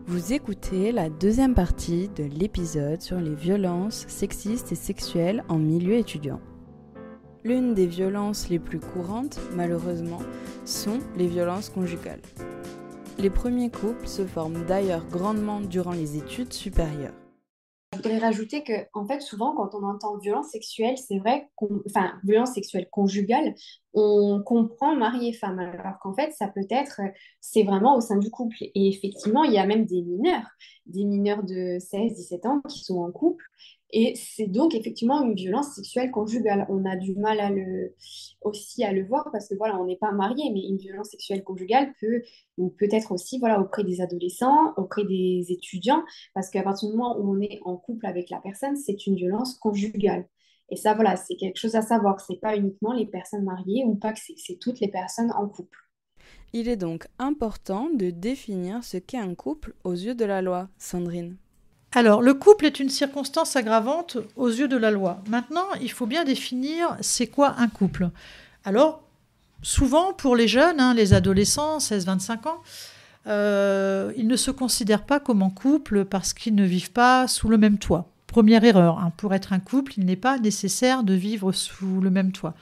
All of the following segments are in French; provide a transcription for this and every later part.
Vous écoutez la deuxième partie de l'épisode sur les violences sexistes et sexuelles en milieu étudiant. L'une des violences les plus courantes, malheureusement, sont les violences conjugales. Les premiers couples se forment d'ailleurs grandement durant les études supérieures. Je voudrais rajouter que, en fait, souvent, quand on entend violence sexuelle, c'est vrai enfin, violence sexuelle conjugale, on comprend mari et femme, alors qu'en fait, ça peut être, c'est vraiment au sein du couple. Et effectivement, il y a même des mineurs de 16, 17 ans qui sont en couple. Et c'est donc effectivement une violence sexuelle conjugale. On a du mal aussi à le voir parce que voilà, on n'est pas marié, mais une violence sexuelle conjugale peut être aussi voilà, auprès des adolescents, auprès des étudiants. Parce qu'à partir du moment où on est en couple avec la personne, c'est une violence conjugale. Et ça, voilà, c'est quelque chose à savoir. C'est pas uniquement les personnes mariées ou pas que c'est toutes les personnes en couple. Il est donc important de définir ce qu'est un couple aux yeux de la loi, Sandrine. Alors, le couple est une circonstance aggravante aux yeux de la loi. Maintenant, il faut bien définir c'est quoi un couple. Alors, souvent, pour les jeunes, les adolescents, 16-25 ans, ils ne se considèrent pas comme en couple parce qu'ils ne vivent pas sous le même toit. Première erreur, pour être un couple, il n'est pas nécessaire de vivre sous le même toit.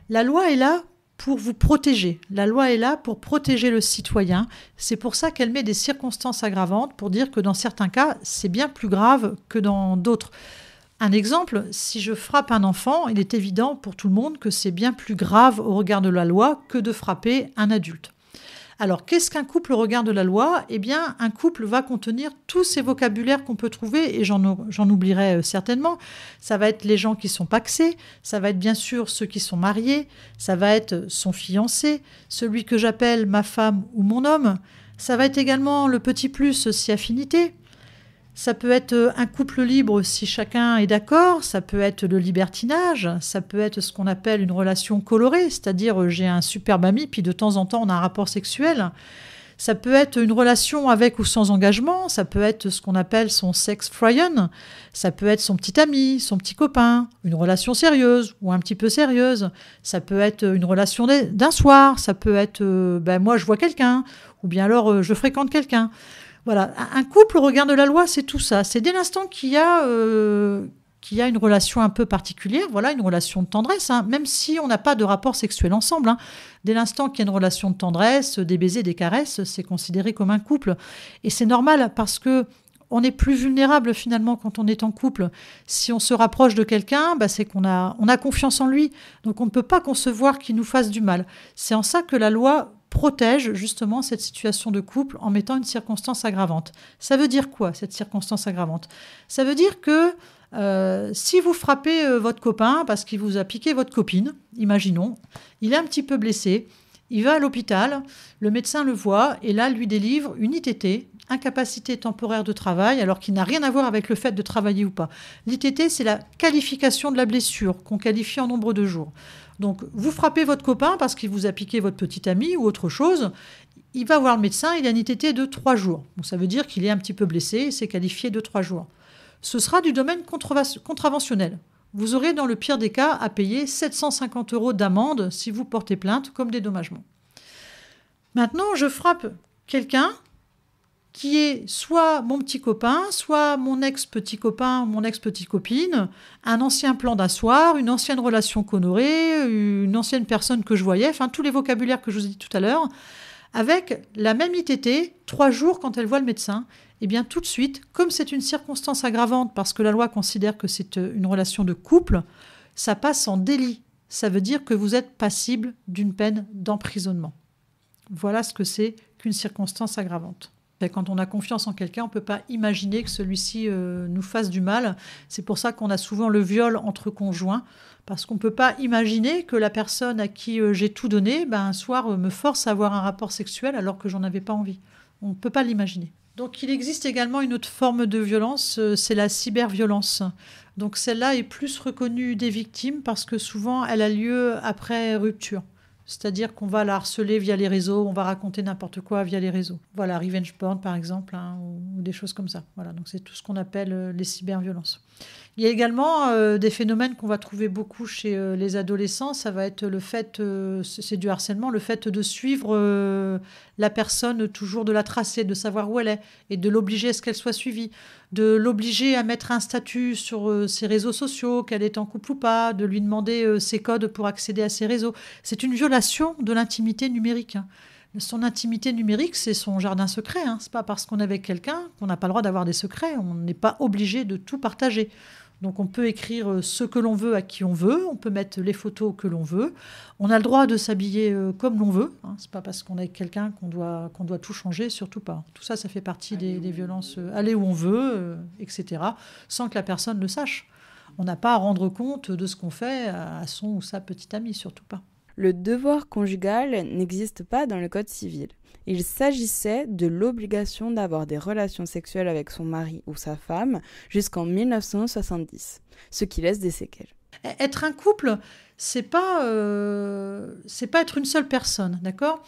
La loi est là pour vous protéger. La loi est là pour protéger le citoyen. C'est pour ça qu'elle met des circonstances aggravantes pour dire que dans certains cas, c'est bien plus grave que dans d'autres. Un exemple, si je frappe un enfant, il est évident pour tout le monde que c'est bien plus grave au regard de la loi que de frapper un adulte. Alors, qu'est-ce qu'un couple au regard de la loi ? Eh bien, un couple va contenir tous ces vocabulaires qu'on peut trouver, et j'en oublierai certainement. Ça va être les gens qui sont pacsés, ça va être bien sûr ceux qui sont mariés, ça va être son fiancé, celui que j'appelle ma femme ou mon homme, ça va être également le petit plus si affinité. Ça peut être un couple libre si chacun est d'accord, ça peut être le libertinage, ça peut être ce qu'on appelle une relation colorée, c'est-à-dire j'ai un superbe ami, puis de temps en temps on a un rapport sexuel. Ça peut être une relation avec ou sans engagement, ça peut être ce qu'on appelle son sex friend, ça peut être son petit ami, son petit copain, une relation sérieuse ou un petit peu sérieuse, ça peut être une relation d'un soir, ça peut être moi je vois quelqu'un, ou bien alors je fréquente quelqu'un. Voilà, un couple au regard de la loi, c'est tout ça. C'est dès l'instant qu'il y a une relation un peu particulière, voilà, une relation de tendresse, même si on n'a pas de rapport sexuel ensemble. Dès l'instant qu'il y a une relation de tendresse, des baisers, des caresses, c'est considéré comme un couple. Et c'est normal parce que on est plus vulnérable finalement quand on est en couple. Si on se rapproche de quelqu'un, c'est qu'on a confiance en lui. Donc on ne peut pas concevoir qu'il nous fasse du mal. C'est en ça que la loi protège justement cette situation de couple en mettant une circonstance aggravante. Ça veut dire quoi, cette circonstance aggravante ? Ça veut dire que si vous frappez votre copain parce qu'il vous a piqué votre copine, imaginons, il est un petit peu blessé, il va à l'hôpital, le médecin le voit et là lui délivre une ITT, incapacité temporaire de travail, alors qu'il n'a rien à voir avec le fait de travailler ou pas. L'ITT, c'est la qualification de la blessure qu'on qualifie en nombre de jours. Donc, vous frappez votre copain parce qu'il vous a piqué votre petit ami ou autre chose. Il va voir le médecin, il a une ITT de 3 jours. Donc, ça veut dire qu'il est un petit peu blessé et c'est qualifié de 3 jours. Ce sera du domaine contraventionnel. Vous aurez, dans le pire des cas, à payer 750 € d'amende si vous portez plainte comme dédommagement. Maintenant, je frappe quelqu'un qui est soit mon petit copain, soit mon ex-petit copain, mon ex-petite copine, un ancien plan d'un soir, une ancienne relation qu'honorée, une ancienne personne que je voyais, enfin tous les vocabulaires que je vous ai dit tout à l'heure, avec la même ITT, 3 jours quand elle voit le médecin. Eh bien tout de suite, comme c'est une circonstance aggravante parce que la loi considère que c'est une relation de couple, ça passe en délit. Ça veut dire que vous êtes passible d'une peine d'emprisonnement. Voilà ce que c'est qu'une circonstance aggravante. Quand on a confiance en quelqu'un, on ne peut pas imaginer que celui-ci nous fasse du mal. C'est pour ça qu'on a souvent le viol entre conjoints, parce qu'on ne peut pas imaginer que la personne à qui j'ai tout donné, un soir, me force à avoir un rapport sexuel alors que j'en avais pas envie. On ne peut pas l'imaginer. Donc il existe également une autre forme de violence, c'est la cyberviolence. Donc celle-là est plus reconnue des victimes parce que souvent elle a lieu après rupture. C'est-à-dire qu'on va la harceler via les réseaux, on va raconter n'importe quoi via les réseaux. Voilà, revenge porn par exemple, ou des choses comme ça. Voilà, donc c'est tout ce qu'on appelle les cyberviolences. Il Il y a également des phénomènes qu'on va trouver beaucoup chez les adolescents. Ça va être le fait, c'est du harcèlement, le fait de suivre la personne, toujours de la tracer, de savoir où elle est et de l'obliger à ce qu'elle soit suivie, de l'obliger à mettre un statut sur ses réseaux sociaux, qu'elle est en couple ou pas, de lui demander ses codes pour accéder à ses réseaux. C'est une violation de l'intimité numérique, hein. Son intimité numérique, c'est son jardin secret, hein. C'est pas parce qu'on est avec quelqu'un qu'on n'a pas le droit d'avoir des secrets. On n'est pas obligé de tout partager. Donc on peut écrire ce que l'on veut à qui on veut, on peut mettre les photos que l'on veut, on a le droit de s'habiller comme l'on veut, hein. C'est pas parce qu'on est avec quelqu'un qu'on doit tout changer, surtout pas. Tout ça, ça fait partie des violences, aller où on veut, etc., sans que la personne le sache. On n'a pas à rendre compte de ce qu'on fait à son ou sa petite amie, surtout pas. Le devoir conjugal n'existe pas dans le Code civil. Il s'agissait de l'obligation d'avoir des relations sexuelles avec son mari ou sa femme jusqu'en 1970, ce qui laisse des séquelles. Être un couple, c'est pas être une seule personne, d'accord ?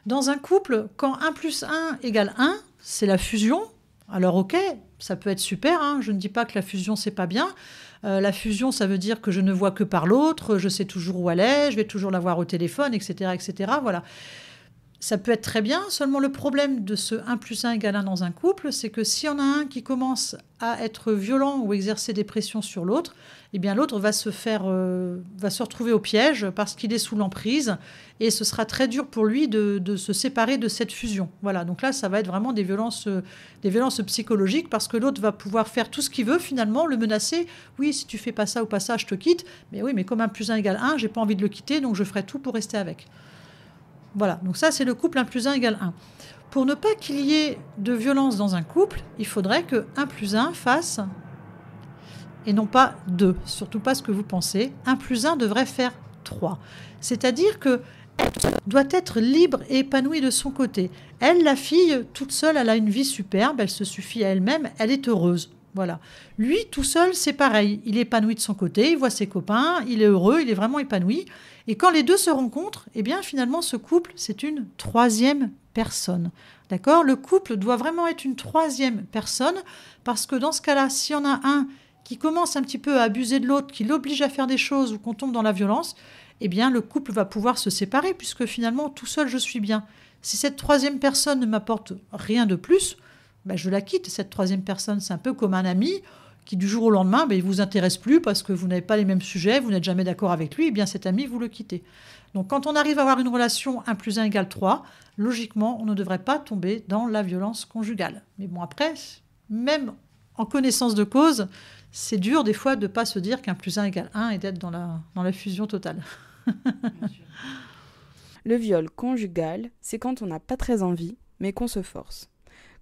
Dans un couple, quand 1 plus 1 égale 1, c'est la fusion. Alors ok, ça peut être super, hein, je ne dis pas que la fusion, c'est pas bien. La fusion, ça veut dire que je ne vois que par l'autre, je sais toujours où elle est, je vais toujours la voir au téléphone, etc., etc. Voilà. Ça peut être très bien, seulement le problème de ce 1 plus 1 égale 1 dans un couple, c'est que s'il y en a un qui commence à être violent ou exercer des pressions sur l'autre, eh bien l'autre va se retrouver au piège parce qu'il est sous l'emprise et ce sera très dur pour lui de se séparer de cette fusion. Voilà, donc là, ça va être vraiment des violences psychologiques parce que l'autre va pouvoir faire tout ce qu'il veut, finalement, le menacer. Oui, si tu fais pas ça ou pas ça, je te quitte. Mais oui, mais comme 1 plus 1 égale 1, j'ai pas envie de le quitter, donc je ferai tout pour rester avec. Voilà, donc ça, c'est le couple 1 plus 1 égale 1. Pour ne pas qu'il y ait de violence dans un couple, il faudrait que 1 plus 1 fasse, et non pas 2, surtout pas ce que vous pensez. 1 plus 1 devrait faire 3. C'est-à-dire que elle doit être libre et épanouie de son côté. Elle, la fille, toute seule, elle a une vie superbe, elle se suffit à elle-même, elle est heureuse. Voilà. Lui, tout seul, c'est pareil. Il est épanoui de son côté, il voit ses copains, il est heureux, il est vraiment épanoui. Et quand les deux se rencontrent, eh bien, finalement, ce couple, c'est une troisième personne. D'accord ? Le couple doit vraiment être une troisième personne parce que dans ce cas-là, s'il y en a un qui commence un petit peu à abuser de l'autre, qui l'oblige à faire des choses ou qu'on tombe dans la violence, eh bien, le couple va pouvoir se séparer puisque finalement, tout seul, je suis bien. Si cette troisième personne ne m'apporte rien de plus, ben, je la quitte. Cette troisième personne, c'est un peu comme un ami qui, du jour au lendemain, ben, il ne vous intéresse plus parce que vous n'avez pas les mêmes sujets, vous n'êtes jamais d'accord avec lui, eh bien cet ami, vous le quittez. Donc quand on arrive à avoir une relation 1 plus 1 égale 3, logiquement, on ne devrait pas tomber dans la violence conjugale. Mais bon, après, même en connaissance de cause, c'est dur des fois de ne pas se dire qu'1 plus 1 égale 1 et d'être dans la fusion totale. Le viol conjugal, c'est quand on n'a pas très envie, mais qu'on se force.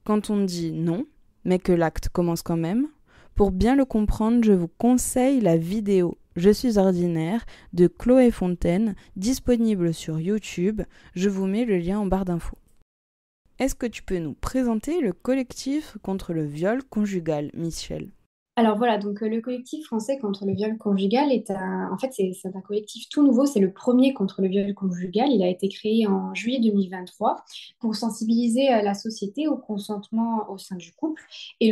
Quand on dit non, mais que l'acte commence quand même. Pour bien le comprendre, je vous conseille la vidéo « Je suis ordinaire » de Chloé Fontaine, disponible sur YouTube. Je vous mets le lien en barre d'infos. Est-ce que tu peux nous présenter le collectif contre le viol conjugal, Michel ? Alors voilà, donc le collectif français contre le viol conjugal c'est un collectif tout nouveau, c'est le premier contre le viol conjugal. Il a été créé en juillet 2023 pour sensibiliser la société au consentement au sein du couple et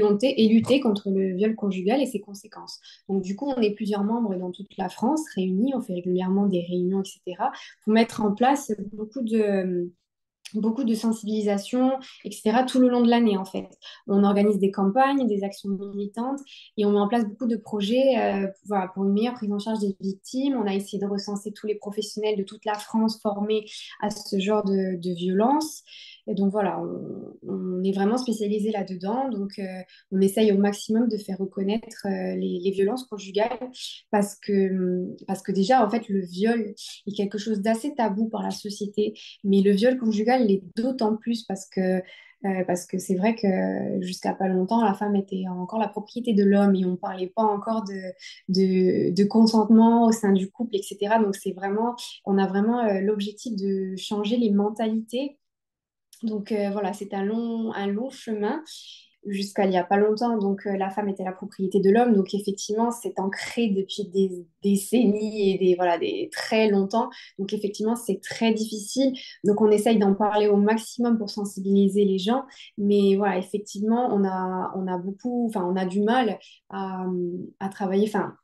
lutter contre le viol conjugal et ses conséquences. Donc du coup, on est plusieurs membres dans toute la France réunis, on fait régulièrement des réunions, etc., pour mettre en place beaucoup de sensibilisation, etc., tout le long de l'année, en fait. On organise des campagnes, des actions militantes et on met en place beaucoup de projets pour une meilleure prise en charge des victimes. On a essayé de recenser tous les professionnels de toute la France formés à ce genre de violence. Et donc voilà, on est vraiment spécialisé là-dedans. Donc on essaye au maximum de faire reconnaître les violences conjugales parce que déjà, en fait, le viol est quelque chose d'assez tabou par la société. Mais le viol conjugal l'est d'autant plus parce que c'est vrai que jusqu'à pas longtemps, la femme était encore la propriété de l'homme et on ne parlait pas encore de consentement au sein du couple, etc. Donc on a vraiment l'objectif de changer les mentalités. Donc voilà, c'est un long chemin. jusqu'à il n'y a pas longtemps. Donc, la femme était la propriété de l'homme. Donc, effectivement, c'est ancré depuis des décennies et voilà, des très longtemps. Donc, effectivement, c'est très difficile. Donc, on essaye d'en parler au maximum pour sensibiliser les gens. Mais voilà, effectivement, on a du mal à travailler, enfin,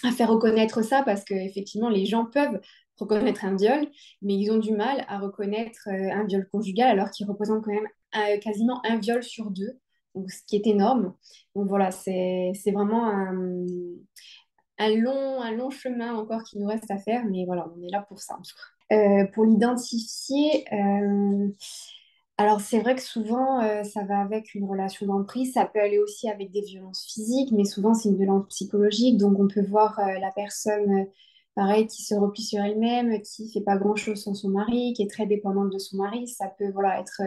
à faire reconnaître ça parce que effectivement les gens peuvent reconnaître un viol, mais ils ont du mal à reconnaître un viol conjugal alors qu'il représente quand même quasiment un viol sur deux, donc, ce qui est énorme. Donc voilà, c'est vraiment un long chemin encore qui nous reste à faire, mais voilà, on est là pour ça en tout cas. Pour l'identifier, alors c'est vrai que souvent ça va avec une relation d'emprise, ça peut aller aussi avec des violences physiques, mais souvent c'est une violence psychologique, donc on peut voir la personne, pareil, qui se replie sur elle-même, qui fait pas grand-chose sans son mari, qui est très dépendante de son mari, ça peut voilà, être,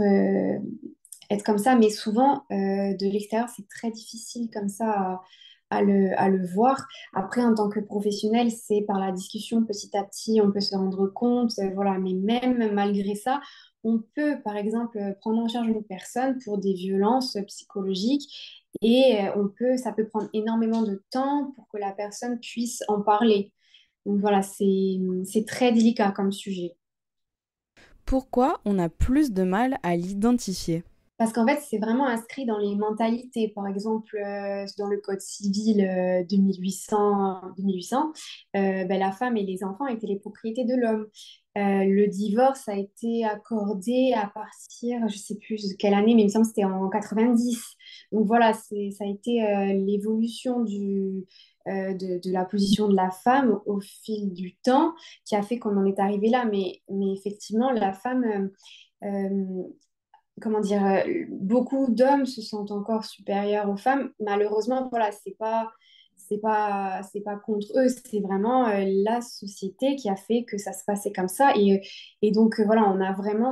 euh, être comme ça, mais souvent de l'extérieur c'est très difficile comme ça à le voir. Après, en tant que professionnel, c'est par la discussion petit à petit, on peut se rendre compte, voilà, mais même malgré ça, on peut, par exemple, prendre en charge une personne pour des violences psychologiques et ça peut prendre énormément de temps pour que la personne puisse en parler. Donc voilà, c'est très délicat comme sujet. Pourquoi on a plus de mal à l'identifier? Parce qu'en fait, c'est vraiment inscrit dans les mentalités. Par exemple, dans le Code civil de 1800, ben, la femme et les enfants étaient les propriétés de l'homme. Le divorce a été accordé à partir, je ne sais plus de quelle année, mais il me semble que c'était en 90. Donc voilà, ça a été l'évolution de la position de la femme au fil du temps qui a fait qu'on en est arrivé là. Mais effectivement, la femme... comment dire, beaucoup d'hommes se sentent encore supérieurs aux femmes. Malheureusement, voilà, c'est pas contre eux, c'est vraiment la société qui a fait que ça se passait comme ça. Et donc, voilà, on a vraiment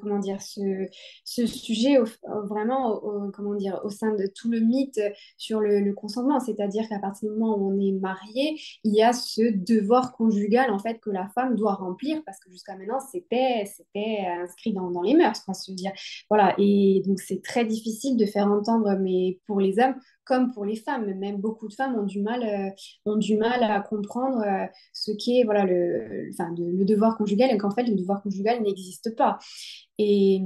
comment dire, ce sujet vraiment comment dire, au sein de tout le mythe sur le consentement. C'est-à-dire qu'à partir du moment où on est marié, il y a ce devoir conjugal en fait que la femme doit remplir parce que jusqu'à maintenant, c'était inscrit dans les mœurs, quoi, se dire. Voilà, et donc c'est très difficile de faire entendre, mais pour les hommes comme pour les femmes, même beaucoup de femmes ont du mal à comprendre ce qu'est voilà, enfin, le devoir conjugal et qu'en fait, le devoir conjugal n'existe pas. Et,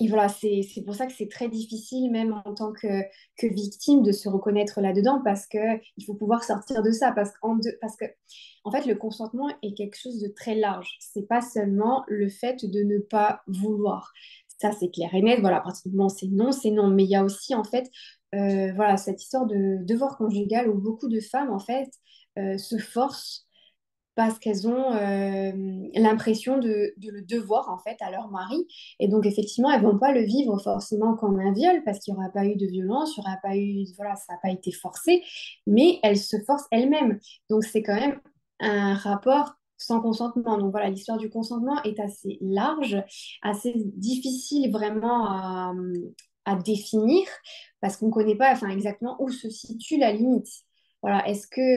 et voilà, c'est pour ça que c'est très difficile, même en tant que victime, de se reconnaître là-dedans parce qu'il faut pouvoir sortir de ça. Parce que, en fait, le consentement est quelque chose de très large. C'est pas seulement le fait de ne pas vouloir. Ça, c'est clair et net. Voilà, à partir du moment où c'est non, c'est non. Mais il y a aussi, en fait, voilà, cette histoire de devoir conjugal où beaucoup de femmes, en fait, se forcent parce qu'elles ont l'impression de le devoir en fait à leur mari. Et donc effectivement, elles vont pas le vivre forcément comme un viol parce qu'il n'y aura pas eu de violence, il y aura pas eu, voilà, ça n'a pas été forcé, mais elles se forcent elles-mêmes. Donc c'est quand même un rapport sans consentement. Donc voilà, l'histoire du consentement est assez large, assez difficile vraiment à définir parce qu'on ne connaît pas enfin, exactement où se situe la limite. Voilà,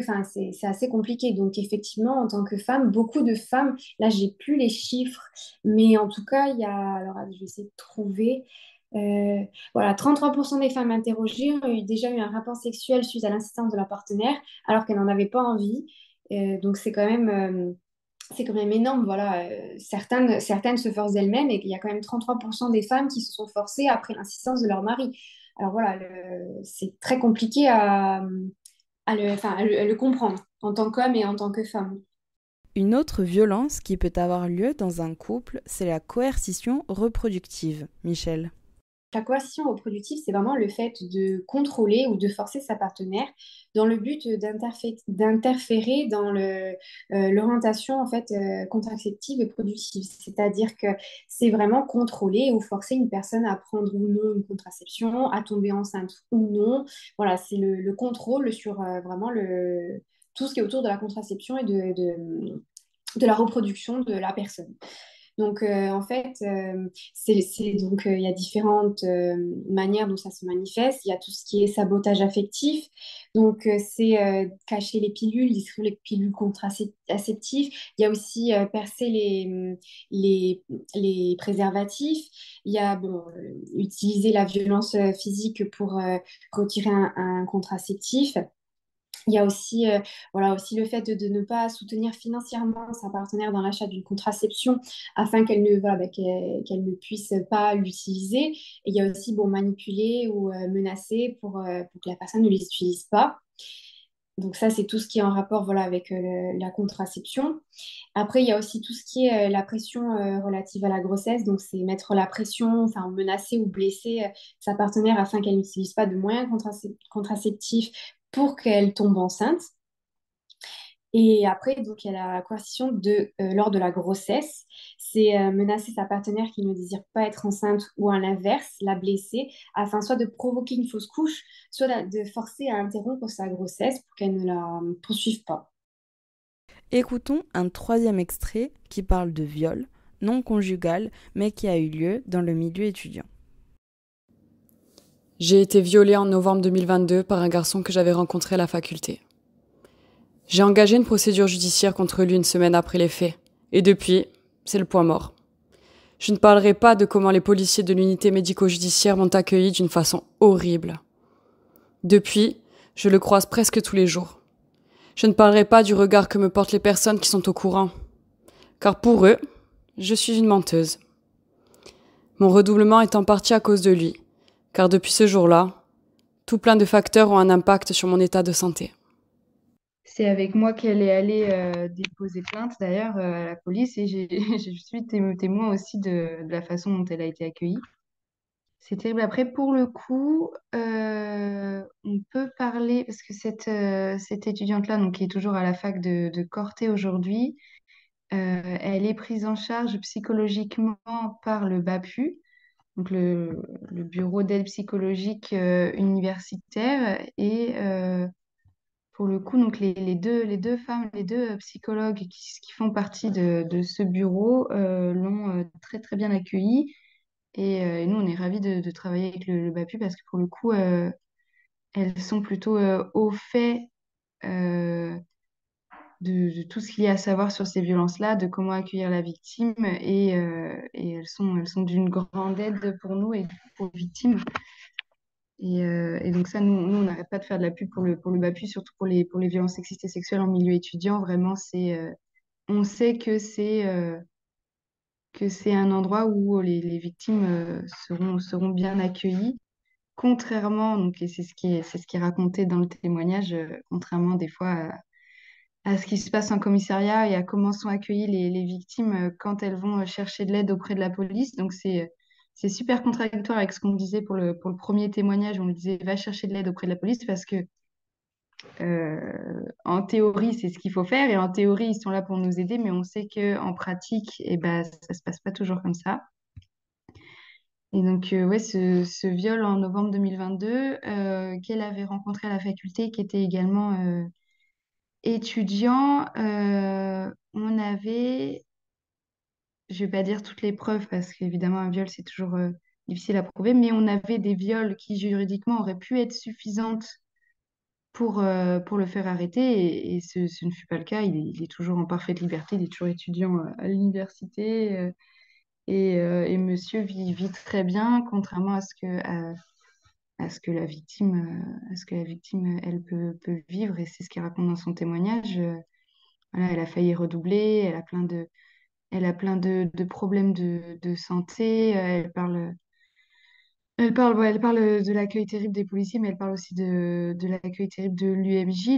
enfin, c'est assez compliqué. Donc, effectivement, en tant que femme, beaucoup de femmes, là, j'ai plus les chiffres, mais en tout cas, il y a, alors, je vais essayer de trouver, euh, voilà, 33% des femmes interrogées ont déjà eu un rapport sexuel suite à l'insistance de leur partenaire, alors qu'elles n'en avaient pas envie. Donc, c'est quand même énorme. Voilà, certaines se forcent d'elles-mêmes et il y a quand même 33% des femmes qui se sont forcées après l'insistance de leur mari. Alors voilà, c'est très compliqué à le comprendre en tant qu'homme et en tant que femme. Une autre violence qui peut avoir lieu dans un couple, c'est la coercition reproductive. Michel. La coercition reproductive, c'est vraiment le fait de contrôler ou de forcer sa partenaire dans le but d'interférer dans l'orientation en fait, contraceptive et productive. C'est-à-dire que c'est vraiment contrôler ou forcer une personne à prendre ou non une contraception, à tomber enceinte ou non. Voilà, c'est le contrôle sur vraiment tout ce qui est autour de la contraception et de la reproduction de la personne. Donc, en fait, donc il y a différentes manières dont ça se manifeste. Il y a tout ce qui est sabotage affectif. Donc, c'est cacher les pilules, distribuer les pilules contraceptives. Il y a aussi percer les, les préservatifs. Il y a bon, utiliser la violence physique pour retirer un contraceptif. Il y a aussi, voilà, aussi le fait de ne pas soutenir financièrement sa partenaire dans l'achat d'une contraception afin qu'elle ne, voilà, bah, qu'elle ne puisse pas l'utiliser. Et il y a aussi bon, manipuler ou menacer pour que la personne ne les utilise pas. Donc ça, c'est tout ce qui est en rapport voilà, avec la contraception. Après, il y a aussi tout ce qui est la pression relative à la grossesse. Donc c'est mettre la pression, enfin menacer ou blesser sa partenaire afin qu'elle n'utilise pas de moyens contraceptifs pour qu'elle tombe enceinte. Et après, donc, il y a la coercition lors de la grossesse. C'est menacer sa partenaire qui ne désire pas être enceinte ou à l'inverse, la blesser, afin soit de provoquer une fausse couche, soit de forcer à interrompre sa grossesse pour qu'elle ne la poursuive pas. Écoutons un troisième extrait qui parle de viol, non conjugal, mais qui a eu lieu dans le milieu étudiant. J'ai été violée en novembre 2022 par un garçon que j'avais rencontré à la faculté. J'ai engagé une procédure judiciaire contre lui une semaine après les faits. Et depuis, c'est le point mort. Je ne parlerai pas de comment les policiers de l'unité médico-judiciaire m'ont accueilli d'une façon horrible. Depuis, je le croise presque tous les jours. Je ne parlerai pas du regard que me portent les personnes qui sont au courant. Car pour eux, je suis une menteuse. Mon redoublement est en partie à cause de lui. Car depuis ce jour-là, tout plein de facteurs ont un impact sur mon état de santé. C'est avec moi qu'elle est allée déposer plainte d'ailleurs à la police et je suis témoin aussi de la façon dont elle a été accueillie. C'est terrible. Après, pour le coup, on peut parler, parce que cette étudiante-là, donc, qui est toujours à la fac de Corté aujourd'hui, elle est prise en charge psychologiquement par le BAPU, donc le bureau d'aide psychologique universitaire, et pour le coup, donc les deux femmes, les deux psychologues qui font partie de ce bureau l'ont très très bien accueillie. Et nous, on est ravis de travailler avec le BAPU parce que pour le coup, elles sont plutôt au fait euh, de tout ce qu'il y a à savoir sur ces violences-là, de comment accueillir la victime. Et elles sont d'une grande aide pour nous et pour les victimes. Et donc ça, nous on n'arrête pas de faire de la pub pour le BAPU, surtout pour les violences sexistes et sexuelles en milieu étudiant. Vraiment, on sait que c'est un endroit où les victimes seront bien accueillies. Contrairement, donc, et c'est ce qui est raconté dans le témoignage, contrairement des fois à ce qui se passe en commissariat et à comment sont accueillies les victimes quand elles vont chercher de l'aide auprès de la police. Donc c'est super contradictoire avec ce qu'on disait pour le premier témoignage. On lui disait va chercher de l'aide auprès de la police parce que en théorie, c'est ce qu'il faut faire et en théorie, ils sont là pour nous aider, mais on sait qu'en pratique, eh ben, ça se passe pas toujours comme ça. Et donc, ouais, ce viol en novembre 2022 qu'elle avait rencontré à la faculté, qui était également étudiant, on avait, je vais pas dire toutes les preuves, parce qu'évidemment, un viol, c'est toujours difficile à prouver, mais on avait des viols qui juridiquement auraient pu être suffisantes pour le faire arrêter, et ce ne fut pas le cas. Il est toujours en parfaite liberté, il est toujours étudiant à l'université. Et monsieur vit très bien, contrairement à ce que la victime, elle peut vivre, et c'est ce qu'il raconte dans son témoignage. Voilà, elle a failli redoubler, elle a plein de problèmes de santé. Elle parle de l'accueil terrible des policiers, mais elle parle aussi de l'accueil terrible de l'UMJ,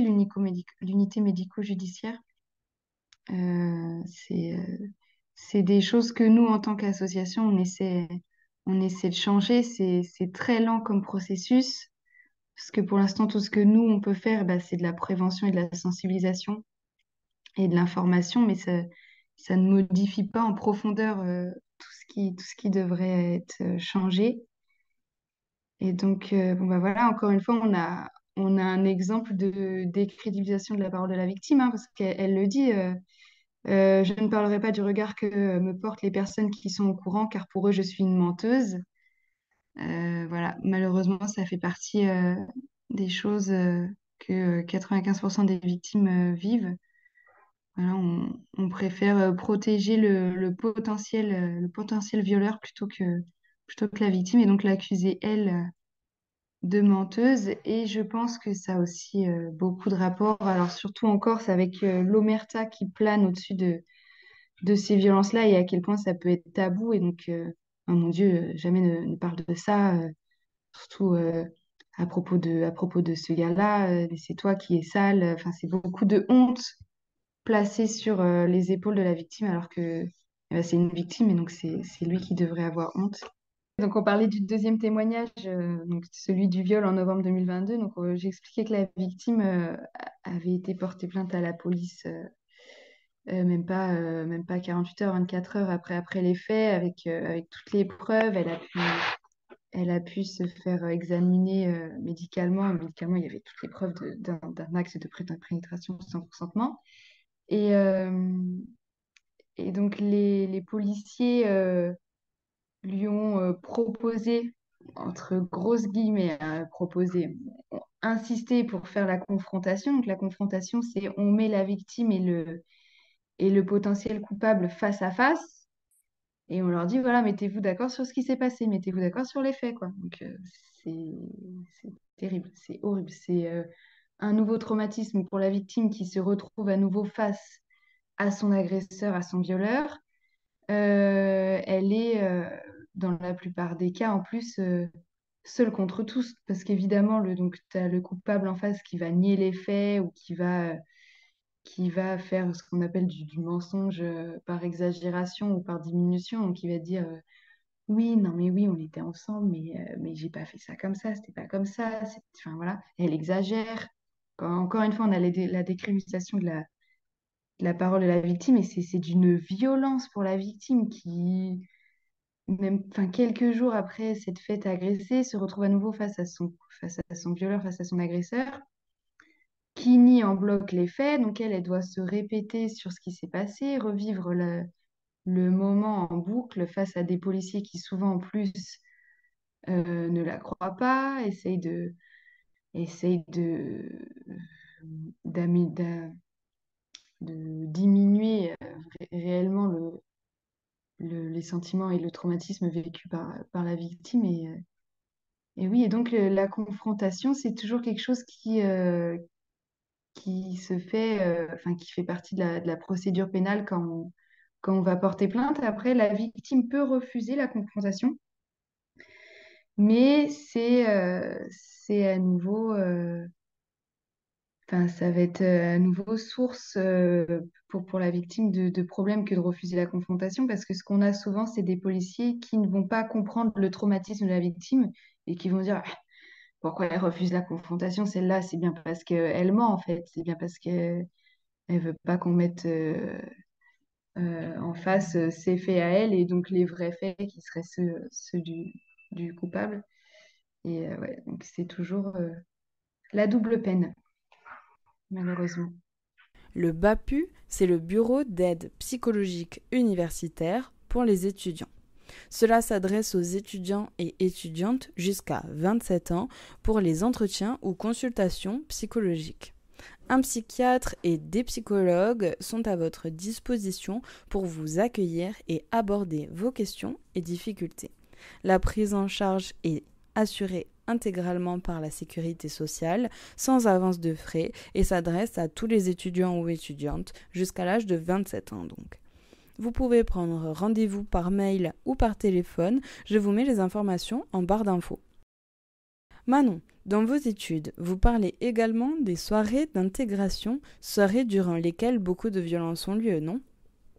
l'unité médico-judiciaire. C'est des choses que nous, en tant qu'association, on essaie de changer. C'est très lent comme processus, parce que pour l'instant, tout ce que nous, on peut faire, bah, c'est de la prévention et de la sensibilisation et de l'information, mais ça ne modifie pas en profondeur tout ce qui devrait être changé. Et donc, bon, bah, voilà, encore une fois, on a un exemple de décrédibilisation de la parole de la victime, hein, parce qu'elle le dit. Je ne parlerai pas du regard que me portent les personnes qui sont au courant, car pour eux, je suis une menteuse. Voilà, malheureusement, ça fait partie des choses que 95% des victimes vivent. Voilà, on préfère protéger le potentiel violeur plutôt que la victime, et donc l'accuser, elle, de menteuse. Et je pense que ça a aussi beaucoup de rapports, alors surtout en Corse, avec l'omerta qui plane au-dessus de ces violences-là, et à quel point ça peut être tabou. Et donc, oh mon Dieu, jamais ne parle de ça, surtout à propos de ce gars-là, c'est toi qui es sale. Enfin, c'est beaucoup de honte placée sur les épaules de la victime, alors que c'est une victime, et donc c'est lui qui devrait avoir honte. Donc, on parlait du deuxième témoignage, donc celui du viol en novembre 2022. Donc, j'expliquais que la victime avait été portée plainte à la police même pas 48 heures, 24 heures après les faits, avec toutes les preuves. Elle a pu se faire examiner médicalement. Médicalement, il y avait toutes les preuves d'un acte de pénétration sans consentement. Et, euh, et donc, les policiers lui ont proposé, entre grosses guillemets, proposé, ont insisté pour faire la confrontation. Donc, la confrontation, c'est on met la victime et le potentiel coupable face à face. Et on leur dit, voilà, mettez-vous d'accord sur ce qui s'est passé, mettez-vous d'accord sur les faits, quoi. Donc, c'est c'est terrible, c'est horrible. C'est un nouveau traumatisme pour la victime qui se retrouve à nouveau face à son agresseur, à son violeur. Elle est, dans la plupart des cas, en plus, seule contre tous, parce qu'évidemment, donc, tu as le coupable en face qui va nier les faits ou qui va faire ce qu'on appelle du mensonge par exagération ou par diminution. Donc, il va dire oui, non, mais oui, on était ensemble, mais j'ai pas fait ça comme ça, c'était pas comme ça. Enfin, voilà, elle exagère. Encore une fois, on a la décriminalisation de la parole de la victime, et c'est d'une violence pour la victime qui, même enfin, quelques jours après cette fête agressée, se retrouve à nouveau face à son violeur, face à son agresseur, qui nie en bloc les faits. Donc elle doit se répéter sur ce qui s'est passé, revivre le moment en boucle face à des policiers qui souvent en plus ne la croient pas, essaye de diminuer réellement les sentiments et le traumatisme vécu par la victime. Et oui, et donc la confrontation, c'est toujours quelque chose qui se fait, enfin, qui fait partie de la procédure pénale quand on va porter plainte. Après, la victime peut refuser la confrontation, mais c'est à nouveau, enfin, ça va être à nouveau source pour la victime de problèmes que de refuser la confrontation, parce que ce qu'on a souvent, c'est des policiers qui ne vont pas comprendre le traumatisme de la victime et qui vont dire: ah, pourquoi elle refuse la confrontation, celle-là? C'est bien parce qu'elle ment, en fait. C'est bien parce qu'elle ne veut pas qu'on mette en face ses faits à elle, et donc les vrais faits qui seraient ceux du coupable. Et ouais, donc c'est toujours la double peine, malheureusement. Le BAPU, c'est le Bureau d'aide psychologique universitaire pour les étudiants. Cela s'adresse aux étudiants et étudiantes jusqu'à 27 ans pour les entretiens ou consultations psychologiques. Un psychiatre et des psychologues sont à votre disposition pour vous accueillir et aborder vos questions et difficultés. La prise en charge est assurée intégralement par la sécurité sociale, sans avance de frais, et s'adresse à tous les étudiants ou étudiantes jusqu'à l'âge de 27 ans donc. Vous pouvez prendre rendez-vous par mail ou par téléphone, je vous mets les informations en barre d'infos. Manon, dans vos études, vous parlez également des soirées d'intégration, soirées durant lesquelles beaucoup de violences ont lieu, non?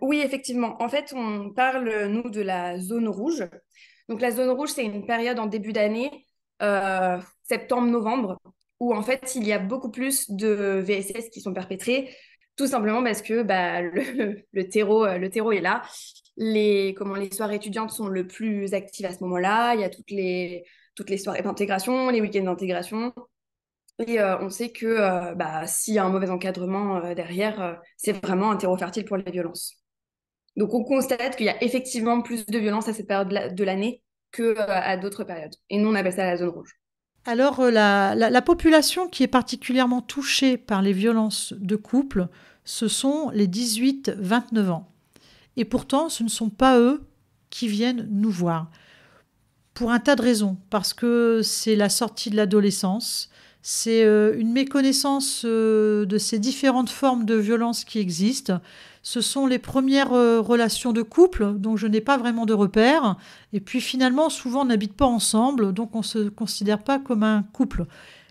Oui, effectivement. En fait, on parle, nous, de la zone rouge. Donc, la zone rouge, c'est une période en début d'année, septembre-novembre, où en fait, il y a beaucoup plus de VSS qui sont perpétrés, tout simplement parce que bah, le terreau est là. Les soirées étudiantes sont le plus actives à ce moment-là. Il y a toutes les soirées d'intégration, les week-ends d'intégration. Et on sait que s'il y a un mauvais encadrement derrière, c'est vraiment un terreau fertile pour les violences. Donc on constate qu'il y a effectivement plus de violences à cette période de l'année qu'à d'autres périodes. Et nous, on appelle ça la zone rouge. Alors, la population qui est particulièrement touchée par les violences de couple, ce sont les 18-29 ans. Et pourtant, ce ne sont pas eux qui viennent nous voir. Pour un tas de raisons. Parce que c'est la sortie de l'adolescence, c'est une méconnaissance de ces différentes formes de violence qui existent. Ce sont les premières relations de couple, donc je n'ai pas vraiment de repères. Et puis finalement, souvent, on n'habite pas ensemble, donc on ne se considère pas comme un couple.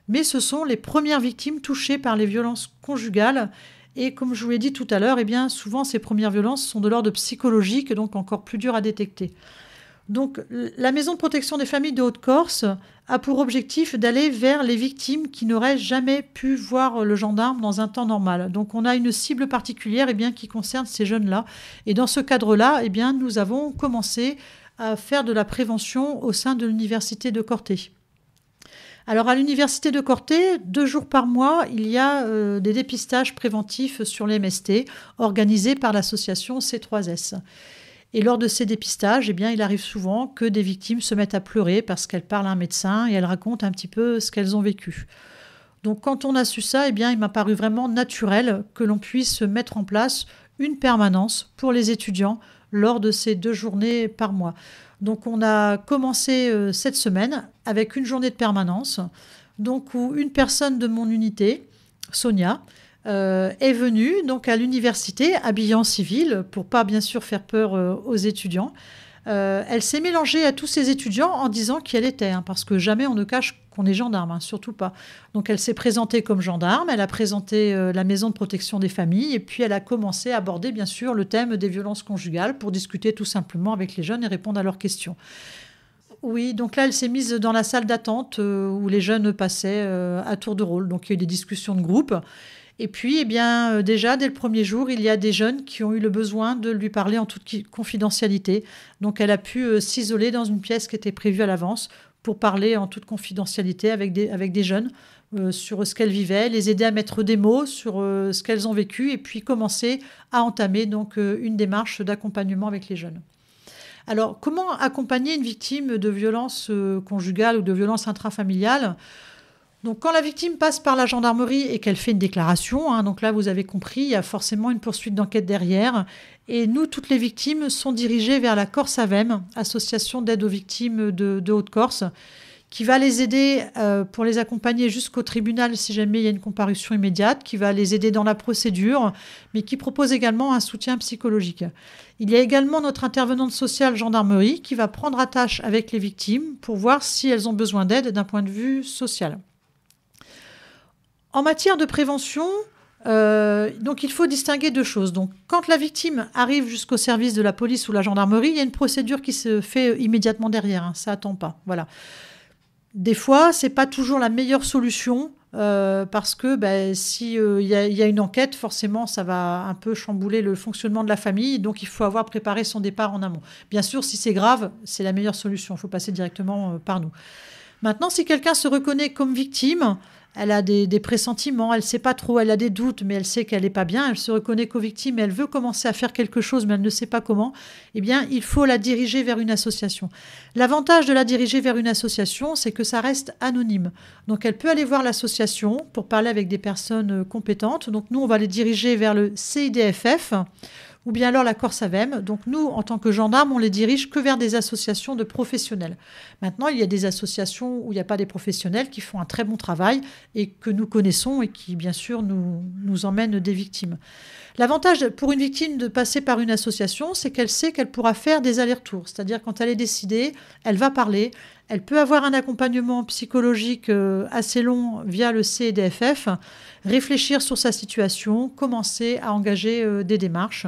Mais ce sont les premières victimes touchées par les violences conjugales. Et comme je vous l'ai dit tout à l'heure, eh bien, souvent, ces premières violences sont de l'ordre psychologique, donc encore plus dur à détecter. Donc, la Maison de protection des familles de Haute-Corse a pour objectif d'aller vers les victimes qui n'auraient jamais pu voir le gendarme dans un temps normal. Donc, on a une cible particulière qui concerne ces jeunes-là. Et dans ce cadre-là, nous avons commencé à faire de la prévention au sein de l'université de Corté. Alors, à l'université de Corté, 2 jours par mois, il y a des dépistages préventifs sur les MST organisés par l'association C3S. Et lors de ces dépistages, il arrive souvent que des victimes se mettent à pleurer parce qu'elles parlent à un médecin et elles racontent un petit peu ce qu'elles ont vécu. Donc quand on a su ça, il m'a paru vraiment naturel que l'on puisse mettre en place une permanence pour les étudiants lors de ces 2 journées par mois. Donc on a commencé cette semaine avec une journée de permanence, donc où une personne de mon unité, Sonia, est venue donc à l'université habillée en civil pour pas bien sûr faire peur aux étudiants. Elle s'est mélangée à tous ces étudiants en disant qui elle était, parce que jamais on ne cache qu'on est gendarme, surtout pas. Donc elle s'est présentée comme gendarme, elle a présenté la maison de protection des familles et puis elle a commencé à aborder bien sûr le thème des violences conjugales pour discuter tout simplement avec les jeunes et répondre à leurs questions. Oui, donc là, elle s'est mise dans la salle d'attente où les jeunes passaient à tour de rôle. Donc il y a eu des discussions de groupe. Et puis, déjà, dès le premier jour, il y a des jeunes qui ont eu le besoin de lui parler en toute confidentialité. Donc, elle a pu s'isoler dans une pièce qui était prévue à l'avance pour parler en toute confidentialité avec des jeunes sur ce qu'elles vivaient, les aider à mettre des mots sur ce qu'elles ont vécu et puis commencer à entamer donc une démarche d'accompagnement avec les jeunes. Alors, comment accompagner une victime de violence conjugale ou de violence intrafamiliale ? Donc, quand la victime passe par la gendarmerie et qu'elle fait une déclaration, donc là, vous avez compris, il y a forcément une poursuite d'enquête derrière. Et nous, toutes les victimes sont dirigées vers la Corse Avem, association d'aide aux victimes de Haute-Corse, qui va les aider pour les accompagner jusqu'au tribunal si jamais il y a une comparution immédiate, qui va les aider dans la procédure, mais qui propose également un soutien psychologique. Il y a également notre intervenante sociale gendarmerie qui va prendre attache avec les victimes pour voir si elles ont besoin d'aide d'un point de vue social. En matière de prévention, donc il faut distinguer 2 choses. Donc, quand la victime arrive jusqu'au service de la police ou la gendarmerie, il y a une procédure qui se fait immédiatement derrière. Ça n'attend pas. Voilà. Des fois, ce n'est pas toujours la meilleure solution parce que s'il y a une enquête, forcément, ça va un peu chambouler le fonctionnement de la famille. Donc, il faut avoir préparé son départ en amont. Bien sûr, si c'est grave, c'est la meilleure solution. Il faut passer directement par nous. Maintenant, si quelqu'un se reconnaît comme victime, elle a des pressentiments, elle ne sait pas trop, elle a des doutes, mais elle sait qu'elle n'est pas bien, elle se reconnaît comme victime, elle veut commencer à faire quelque chose, mais elle ne sait pas comment, il faut la diriger vers une association. L'avantage de la diriger vers une association, c'est que ça reste anonyme. Donc, elle peut aller voir l'association pour parler avec des personnes compétentes. Donc, nous, on va les diriger vers le CIDFF, ou bien alors la Corse Avem. Donc nous, en tant que gendarmes, on les dirige que vers des associations de professionnels. Maintenant, il y a des associations où il n'y a pas des professionnels qui font un très bon travail et que nous connaissons et qui, bien sûr, nous emmènent des victimes. L'avantage pour une victime de passer par une association, c'est qu'elle sait qu'elle pourra faire des allers-retours. C'est-à-dire quand elle est décidée, elle va parler, elle peut avoir un accompagnement psychologique assez long via le CEDFF, réfléchir sur sa situation, commencer à engager des démarches.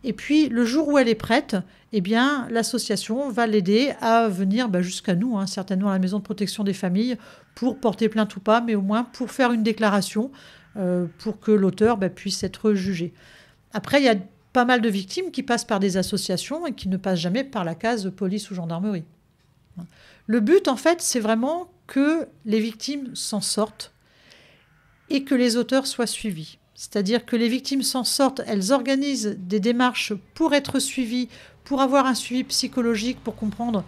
Et puis, le jour où elle est prête, l'association va l'aider à venir jusqu'à nous, certainement à la maison de protection des familles, pour porter plainte ou pas, mais au moins pour faire une déclaration pour que l'auteur puisse être jugé. Après, il y a pas mal de victimes qui passent par des associations et qui ne passent jamais par la case police ou gendarmerie. Le but, en fait, c'est vraiment que les victimes s'en sortent et que les auteurs soient suivis. C'est-à-dire que les victimes s'en sortent, elles organisent des démarches pour être suivies, pour avoir un suivi psychologique, pour comprendre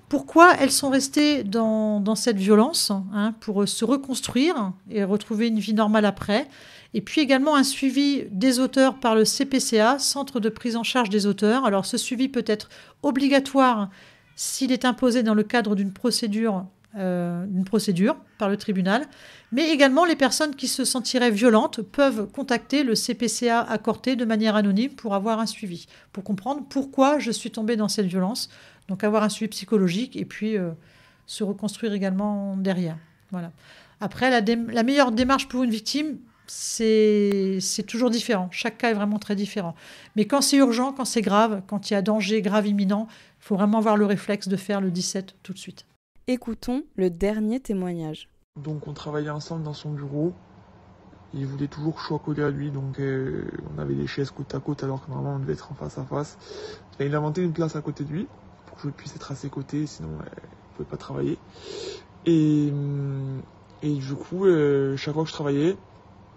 pourquoi elles sont restées dans cette violence, pour se reconstruire et retrouver une vie normale après. Et puis également un suivi des auteurs par le CPCA, Centre de prise en charge des auteurs. Alors ce suivi peut être obligatoire s'il est imposé dans le cadre d'une procédure par le tribunal, mais également les personnes qui se sentiraient violentes peuvent contacter le CPCA à Corté de manière anonyme pour avoir un suivi, pour comprendre pourquoi je suis tombée dans cette violence, donc avoir un suivi psychologique et puis se reconstruire également derrière. Voilà. Après, la meilleure démarche pour une victime, c'est toujours différent. Chaque cas est vraiment très différent. Mais quand c'est urgent, quand c'est grave, quand il y a danger grave imminent, il faut vraiment avoir le réflexe de faire le 17 tout de suite. Écoutons le dernier témoignage. Donc on travaillait ensemble dans son bureau. Il voulait toujours que je sois collé à lui, donc on avait des chaises côte à côte alors que normalement on devait être en face à face. Et il a inventé une place à côté de lui pour que je puisse être à ses côtés, sinon il ne pouvait pas travailler. Et du coup, chaque fois que je travaillait,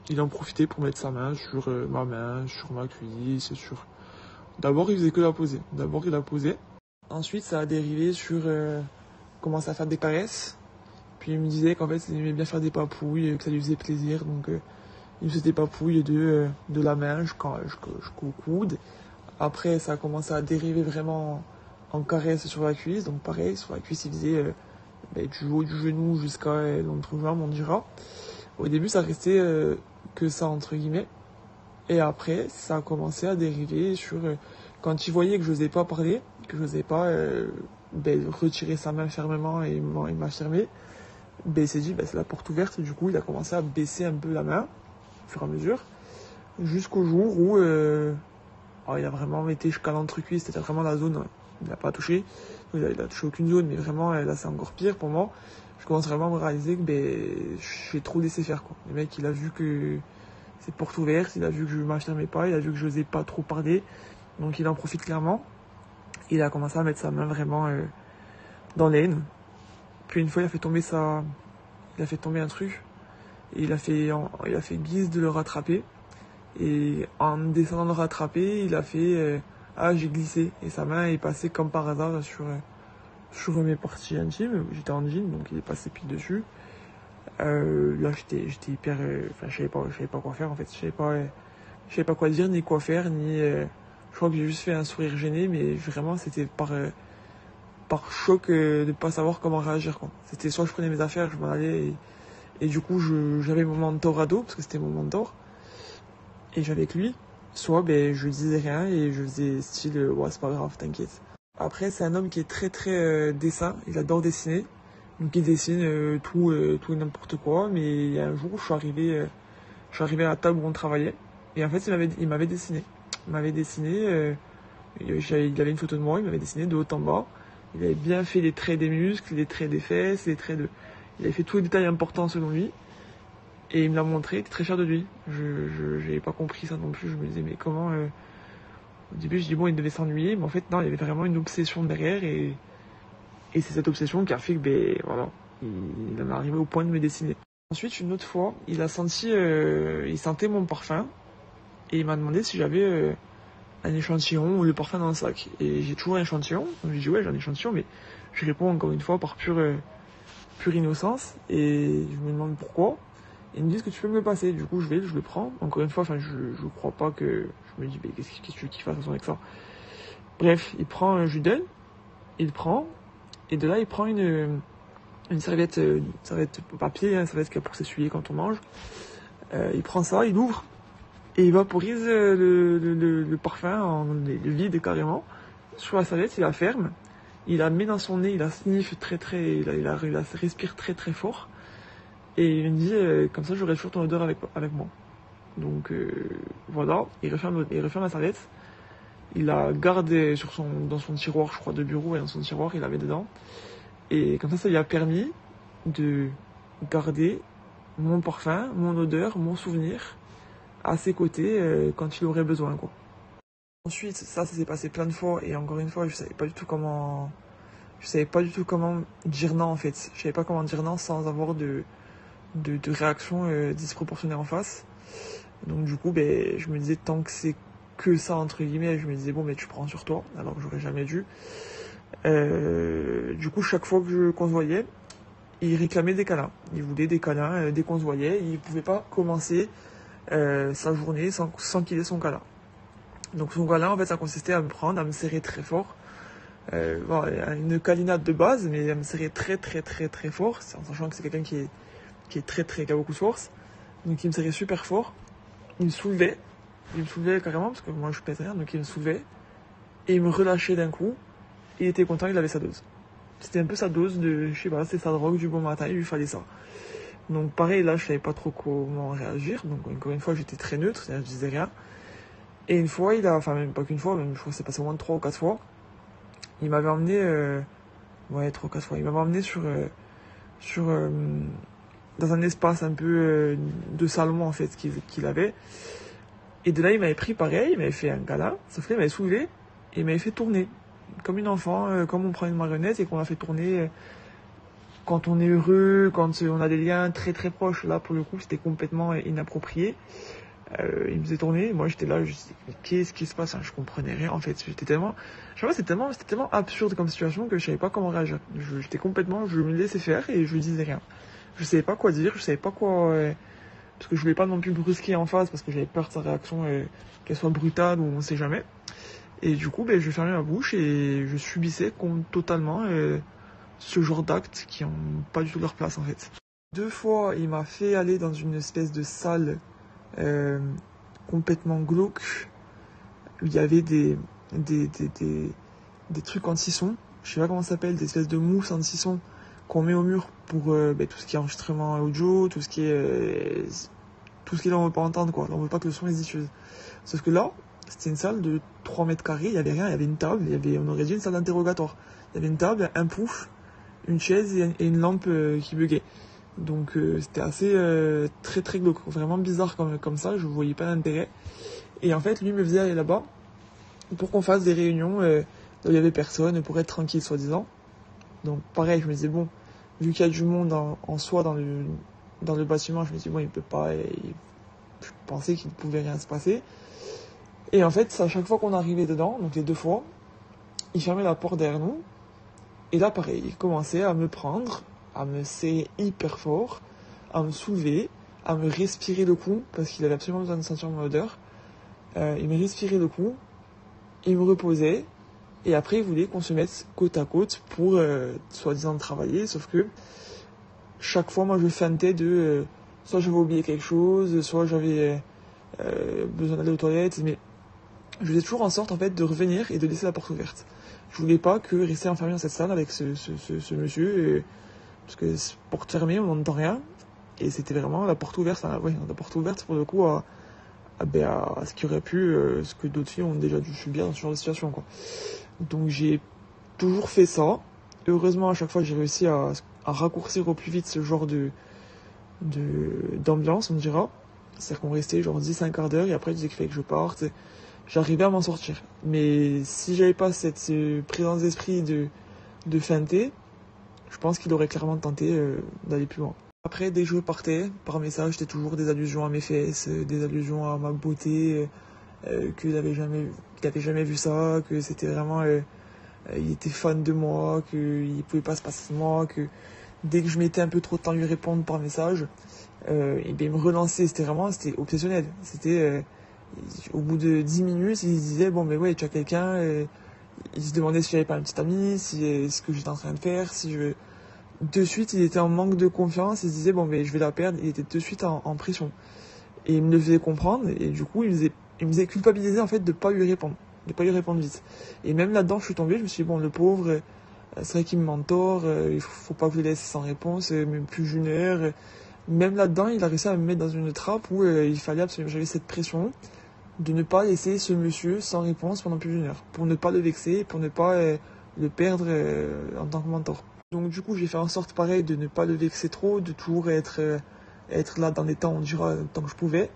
il en profitait pour mettre sa main sur ma main, sur ma cuisse, sur... D'abord il faisait que la poser. D'abord il la posait. Ensuite ça a dérivé sur... commençait à faire des caresses, puis il me disait qu'en fait il aimait bien faire des papouilles, que ça lui faisait plaisir, donc il me faisait des papouilles de la main jusqu'au coude. Après ça a commencé à dériver vraiment en caresses sur la cuisse, donc pareil, sur la cuisse il faisait du haut du genou jusqu'à l'entrejambe, on dira. Au début ça restait que ça entre guillemets, et après ça a commencé à dériver sur quand il voyait que je n'osais pas parler, que je n'osais pas retirer sa main fermement et m'affirmer, il s'est dit c'est la porte ouverte, et du coup il a commencé à baisser un peu la main au fur et à mesure jusqu'au jour où il a vraiment été jusqu'à l'entrecuisse, c'était vraiment la zone, il n'a pas touché, il a touché aucune zone, mais vraiment là c'est encore pire pour moi. Je commence vraiment à me réaliser que j'ai trop laissé faire quoi. Le mec il a vu que c'est porte ouverte, il a vu que je m'affirmais pas, il a vu que je n'osais pas trop parler, donc il en profite clairement. Il a commencé à mettre sa main vraiment dans l'aine. Puis une fois, il a fait tomber un truc. Et il a fait guise de le rattraper. Et en descendant le rattraper, il a fait j'ai glissé. Et sa main est passée comme par hasard sur mes parties intimes. J'étais en jean, donc il est passé pile dessus. Là, j'étais hyper... je savais pas quoi faire en fait. Je savais pas quoi dire, ni quoi faire, ni... Je crois que j'ai juste fait un sourire gêné, mais vraiment c'était par choc de ne pas savoir comment réagir quoi. C'était soit je prenais mes affaires, je m'en allais, et du coup j'avais mon mentor à dos, parce que c'était mon mentor, et j'avais avec lui, soit je disais rien et je faisais style c'est pas grave, t'inquiète. Après c'est un homme qui est très très dessin, il adore dessiner, donc il dessine tout et n'importe quoi, mais il y a un jour je suis arrivé à la table où on travaillait, et en fait il m'avait dessiné. Il m'avait dessiné, il avait une photo de moi, il m'avait dessiné de haut en bas. Il avait bien fait les traits des muscles, les traits des fesses, il avait fait tous les détails importants selon lui. Et il me l'a montré, il était très fier de lui. Je n'avais pas compris ça non plus, je me disais mais comment... Au début je dis il devait s'ennuyer, mais en fait non, il y avait vraiment une obsession derrière, et c'est cette obsession qui a fait que il en est arrivé au point de me dessiner. Ensuite une autre fois, il sentait mon parfum. Et il m'a demandé si j'avais un échantillon ou le parfum dans le sac. Et j'ai toujours un échantillon. Donc j'ai dit ouais, j'ai un échantillon, mais je réponds encore une fois par pure innocence. Et je me demande pourquoi. Et ils me disent que tu peux me le passer. Du coup je le prends. Encore une fois, je crois pas que... Je me dis qu'est-ce que tu veux qu'il fasse avec ça. Bref, il prend, je lui donne. Il prend. Et de là il prend une serviette papier, une serviette pour s'essuyer quand on mange. Il prend ça, il ouvre. Et il vaporise le parfum, le vide carrément, sur la serviette, il la ferme, il la met dans son nez, il la sniffe il la respire très très fort, et il me dit, comme ça j'aurai toujours ton odeur avec moi. Donc voilà, il referme la serviette, il la garde dans son tiroir, je crois, de bureau, et dans son tiroir, il la met dedans, et comme ça lui a permis de garder mon parfum, mon odeur, mon souvenir, à ses côtés quand il aurait besoin quoi. Ensuite ça s'est passé plein de fois, et encore une fois je savais pas du tout comment dire non en fait. Je savais pas comment dire non sans avoir de de réactions disproportionnées en face. Donc du coup, je me disais, tant que c'est que ça, entre guillemets, je me disais, bon, tu prends sur toi, alors que j'aurais jamais dû. Du coup, chaque fois qu'on se voyait, il réclamait des câlins. Il voulait des câlins dès qu'on se voyait. Il pouvait pas commencer sa journée sans qu'il ait son câlin. Donc son câlin, en fait, ça consistait à me prendre, à me serrer très fort. Une câlinade de base, mais à me serrer très très très très fort, en sachant que c'est quelqu'un qui a beaucoup de force. Donc il me serrait super fort. Il me soulevait carrément, parce que moi je pèse rien, donc il me soulevait. Et il me relâchait d'un coup. Il était content, il avait sa dose. C'était un peu sa dose de, je sais pas, c'est sa drogue du bon matin, il lui fallait ça. Donc pareil, là je savais pas trop comment réagir, donc encore une fois j'étais très neutre, c'est-à-dire je disais rien. Et une fois, même pas qu'une fois, même je crois que c'est passé au moins 3 ou 4 fois, il m'avait emmené, 3 ou 4 fois, il m'avait emmené dans un espace un peu de salon en fait qu'il avait. Et de là il m'avait pris pareil, il m'avait fait un câlin, sauf qu'il m'avait soulevé et il m'avait fait tourner. Comme une enfant, comme on prend une marionnette et qu'on la fait tourner quand on est heureux, quand on a des liens très très proches. Là pour le coup c'était complètement inapproprié. Il me faisait tourner, moi j'étais là, je me disais, mais qu'est-ce qui se passe, je comprenais rien en fait. C'était tellement absurde comme situation que je savais pas comment réagir. Je me laissais faire et je disais rien. Je savais pas quoi dire, je savais pas quoi, parce que je voulais pas non plus brusquer en face parce que j'avais peur de sa réaction, qu'elle soit brutale ou on sait jamais. Et du coup, je fermais ma bouche et je subissais totalement ce genre d'actes qui ont pas du tout leur place en fait. 2 fois, il m'a fait aller dans une espèce de salle complètement glauque. Il y avait des trucs anti-son, je sais pas comment ça s'appelle, des espèces de mousse anti-son qu'on met au mur pour tout ce qui est enregistrement audio, tout ce qui est là on veut pas entendre quoi, là on veut pas que le son est diffuse. Sauf que là, c'était une salle de 3 mètres carrés, il y avait rien, il y avait une table, on aurait dit une salle d'interrogatoire. Il y avait une table, un pouf, une chaise et une lampe qui buguait. Donc c'était assez très très glauque, vraiment bizarre comme ça, je voyais pas d'intérêt. Et en fait lui me faisait aller là-bas pour qu'on fasse des réunions là où il y avait personne, pour être tranquille soi-disant. Donc pareil, je me disais bon, vu qu'il y a du monde en soi dans le bâtiment, je me dis bon il peut pas, je pensais qu'il ne pouvait rien se passer. Et en fait à chaque fois qu'on arrivait dedans, donc les 2 fois, il fermait la porte derrière nous. Et là pareil, il commençait à me prendre, à me serrer hyper fort, à me soulever, à me respirer le cou, parce qu'il avait absolument besoin de sentir mon odeur. Il me respirait le cou, il me reposait, et après il voulait qu'on se mette côte à côte pour soi-disant travailler, sauf que chaque fois moi je feintais de soit j'avais oublié quelque chose, soit j'avais besoin d'aller aux toilettes, mais je faisais toujours en sorte en fait de revenir et de laisser la porte ouverte. Je voulais pas que rester enfermé dans cette salle avec ce monsieur, parce que porte fermée, on n'entend rien, et c'était vraiment la porte ouverte, la porte ouverte pour le coup à ce qui aurait pu, ce que d'autres filles ont déjà dû subir dans ce genre de situation, quoi. Donc j'ai toujours fait ça. Heureusement, à chaque fois, j'ai réussi à raccourcir au plus vite ce genre d'ambiance, on dira. C'est-à-dire qu'on restait genre 10 un quart d'heure, et après, il disait qu'il fallait que je parte. J'arrivais à m'en sortir. Mais si j'avais pas cette présence d'esprit de feinter, je pense qu'il aurait clairement tenté d'aller plus loin. Après, dès que je partais, par message, c'était toujours des allusions à mes fesses, des allusions à ma beauté, qu'il avait jamais vu ça, que c'était vraiment... il était fan de moi, qu'il pouvait pas se passer de moi, que dès que je mettais un peu trop de temps à lui répondre par message, il me relançait, c'était obsessionnel. C'était... au bout de 10 minutes, il disait, bon, mais ouais, tu as quelqu'un, il se demandait si j'avais pas un petit ami, ce que j'étais en train de faire, De suite, il était en manque de confiance, il se disait, bon, mais je vais la perdre, il était de suite en pression. Et il me le faisait comprendre, et du coup, il me faisait culpabiliser, en fait, de pas lui répondre vite. Et même là-dedans, je suis tombé, je me suis dit, bon, le pauvre, c'est vrai qu'il me mentor, il faut pas que je le laisse sans réponse, même plus d'une heure. Même là-dedans, il a réussi à me mettre dans une trappe où il fallait absolument, j'avais cette pression de ne pas laisser ce monsieur sans réponse pendant plus d'une heure, pour ne pas le vexer, pour ne pas le perdre en tant que mentor. Donc du coup, j'ai fait en sorte pareil de ne pas le vexer trop, de toujours être là dans les temps, on dira, tant que je pouvais.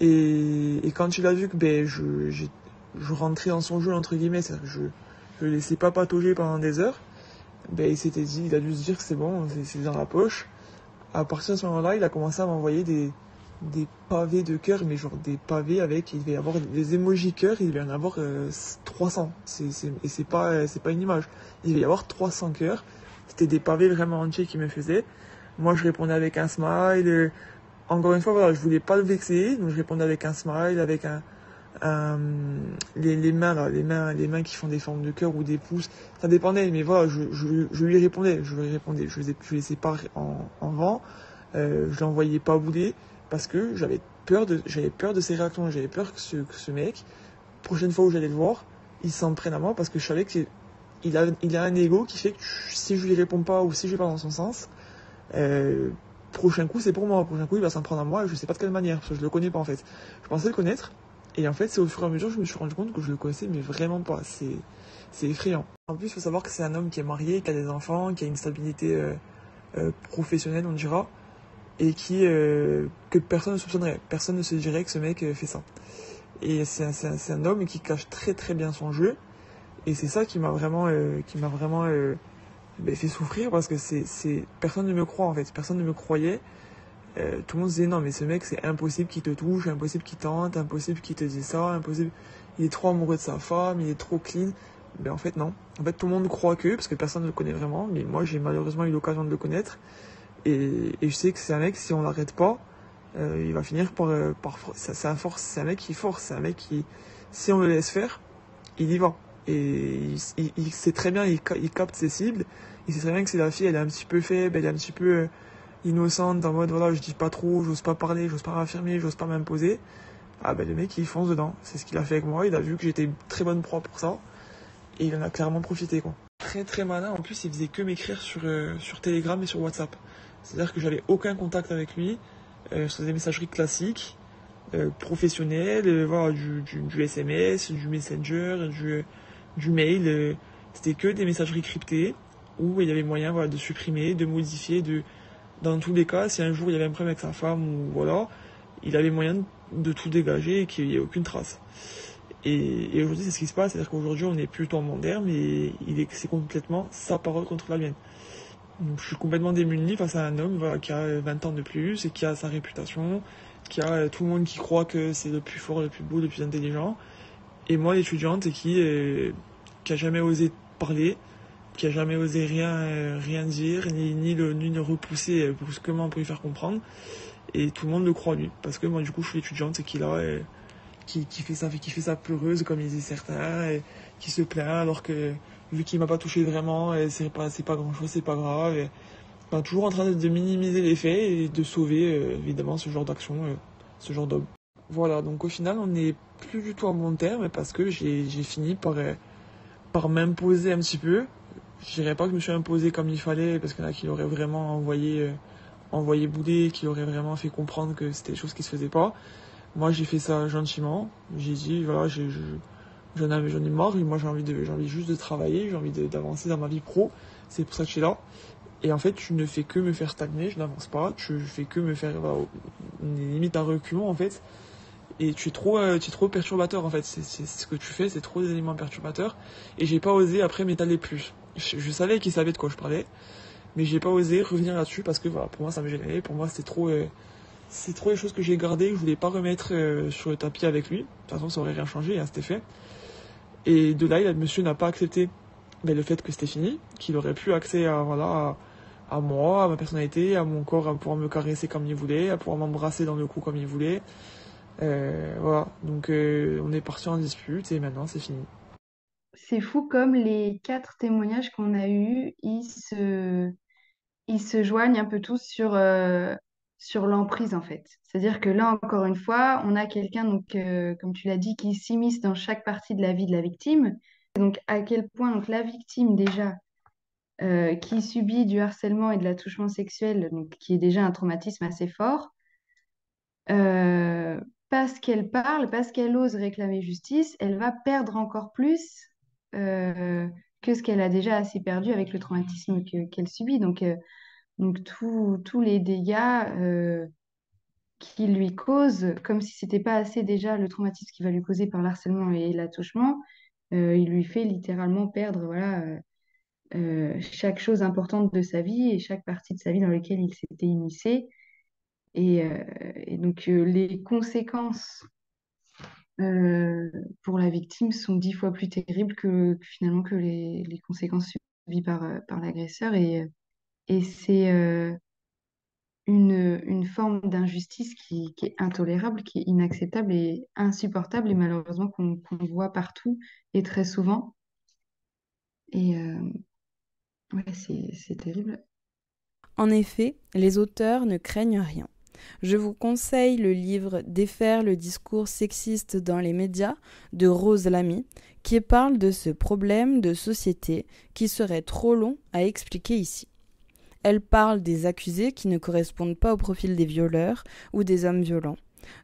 Et quand il a vu que je rentrais dans son jeu, entre guillemets, c'est-à-dire que je le laissais pas patauger pendant des heures, il s'était dit, il a dû se dire que c'est bon, c'est dans la poche. À partir de ce moment-là, il a commencé à m'envoyer des pavés de cœur, mais genre des pavés avec, il devait y avoir des emojis cœur, il devait y en avoir 300. Et c'est pas une image. Il devait y avoir 300 cœurs. C'était des pavés vraiment entiers qu'il me faisait. Moi, je répondais avec un smile. Encore une fois, voilà, je voulais pas le vexer, donc je répondais avec un smile, avec un les mains là, les mains qui font des formes de cœur ou des pouces, ça dépendait, mais voilà, je lui répondais, je les sépare en vent, je l'envoyais pas bouler parce que j'avais peur de ses réactions, j'avais peur que ce mec, prochaine fois où j'allais le voir, il s'en prenne à moi parce que je savais que il a un ego qui fait que si je lui réponds pas ou si je vais pas dans son sens, euh, prochain coup c'est pour moi, prochain coup il va s'en prendre à moi et je sais pas de quelle manière, parce que je le connais pas en fait. Je pensais le connaître, et en fait c'est au fur et à mesure que je me suis rendu compte que je le connaissais mais vraiment pas, c'est effrayant. En plus il faut savoir que c'est un homme qui est marié, qui a des enfants, qui a une stabilité professionnelle on dira, et que personne ne soupçonnerait, personne ne se dirait que ce mec fait ça. Et c'est un homme qui cache très très bien son jeu, et c'est ça qui m'a vraiment fait souffrir parce que personne ne me croit en fait, personne ne me croyait. Tout le monde se disait non mais ce mec c'est impossible qu'il te touche, impossible qu'il tente, impossible qu'il te dise ça, impossible, il est trop amoureux de sa femme, il est trop clean. Mais en fait non, en fait tout le monde croit que, parce que personne ne le connaît vraiment, mais moi j'ai malheureusement eu l'occasion de le connaître, et je sais que c'est un mec, si on l'arrête pas, il va finir c'est un mec qui force, c'est un mec qui, si on le laisse faire, il y va. Et il sait très bien, il capte ses cibles. Il sait très bien que si la fille, elle est un petit peu faible, elle est un petit peu innocente, en mode voilà, je dis pas trop, j'ose pas parler, j'ose pas m'affirmer, j'ose pas m'imposer. Ah ben le mec, il fonce dedans. C'est ce qu'il a fait avec moi. Il a vu que j'étais une très bonne proie pour ça. Et il en a clairement profité, quoi. Très très malin. En plus, il faisait que m'écrire sur Telegram et sur WhatsApp. C'est-à-dire que j'avais aucun contact avec lui. Je faisais des messageries classiques, professionnelles, voilà, du SMS, du Messenger, du mail, c'était que des messageries cryptées où il y avait moyen, voilà, de supprimer, de modifier, dans tous les cas, si un jour il y avait un problème avec sa femme ou voilà, il avait moyen de tout dégager et qu'il n'y ait aucune trace. Et aujourd'hui, c'est ce qui se passe, c'est-à-dire qu'aujourd'hui, on n'est plus dans mon moderne, mais c'est complètement sa parole contre la mienne. Donc, je suis complètement démuni face à un homme, voilà, qui a 20 ans de plus et qui a sa réputation, qui a tout le monde qui croit que c'est le plus fort, le plus beau, le plus intelligent. Et moi, l'étudiante qui a jamais osé parler, qui a jamais osé rien dire, ni le repousser brusquement pour lui faire comprendre. Et tout le monde le croit lui. Parce que moi, du coup, je suis l'étudiante qui fait ça pleureuse, comme ils disent certains, et qui se plaint alors que, vu qu'il m'a pas touché vraiment, c'est pas grand chose, c'est pas grave. Enfin, toujours en train de minimiser les faits et de sauver, évidemment, ce genre d'action, ce genre d'homme. Voilà, donc au final, on n'est plus du tout à bon terme parce que j'ai fini par m'imposer un petit peu. Je dirais pas que je me suis imposé comme il fallait, parce qu'il y en a qui l'auraient vraiment envoyé bouler, qui auraient vraiment fait comprendre que c'était des choses qui se faisaient pas. Moi, j'ai fait ça gentiment. J'ai dit, voilà, j'en ai marre, et moi j'ai envie juste de travailler, j'ai envie d'avancer dans ma vie pro. C'est pour ça que je suis là. Et en fait, tu ne fais que me faire stagner, je n'avance pas, tu fais que me faire, voilà, limite un reculon en fait. Et tu es trop perturbateur en fait. C'est ce que tu fais, c'est trop des éléments perturbateurs. Et j'ai pas osé après m'étaler plus. Je savais qu'il savait de quoi je parlais, mais j'ai pas osé revenir là-dessus parce que voilà, pour moi ça me gênait. Pour moi c'est trop les choses que j'ai gardées, que je voulais pas remettre sur le tapis avec lui. De toute façon, ça aurait rien changé, hein, c'était fait. Et de là, le monsieur n'a pas accepté le fait que c'était fini, qu'il aurait plus accès à voilà à moi, à ma personnalité, à mon corps, à pouvoir me caresser comme il voulait, à pouvoir m'embrasser dans le cou comme il voulait. Voilà, donc on est parti en dispute et maintenant c'est fini. C'est fou comme les 4 témoignages qu'on a eus, ils se joignent un peu tous sur l'emprise en fait. C'est-à-dire que là, encore une fois, on a quelqu'un, donc, comme tu l'as dit, qui s'immisce dans chaque partie de la vie de la victime. Donc à quel point donc, la victime déjà, qui subit du harcèlement et de l'attouchement sexuel, donc, qui est déjà un traumatisme assez fort, euh, parce qu'elle parle, parce qu'elle ose réclamer justice, elle va perdre encore plus euh, que ce qu'elle a déjà assez perdu avec le traumatisme qu'elle subit. Donc tous les dégâts qu'il lui cause, comme si c'était pas assez déjà le traumatisme qu'il va lui causer par l'harcèlement et l'attouchement, il lui fait littéralement perdre voilà, chaque chose importante de sa vie et chaque partie de sa vie dans laquelle il s'était immiscé. Et donc, les conséquences euh, pour la victime sont 10 fois plus terribles finalement que les conséquences subies par l'agresseur. Et c'est une forme d'injustice qui est intolérable, qui est inacceptable et insupportable, et malheureusement qu'on voit partout et très souvent. Et ouais, c'est terrible. En effet, les auteurs ne craignent rien. Je vous conseille le livre Défaire le discours sexiste dans les médias de Rose Lamy, qui parle de ce problème de société qui serait trop long à expliquer ici. Elle parle des accusés qui ne correspondent pas au profil des violeurs ou des hommes violents,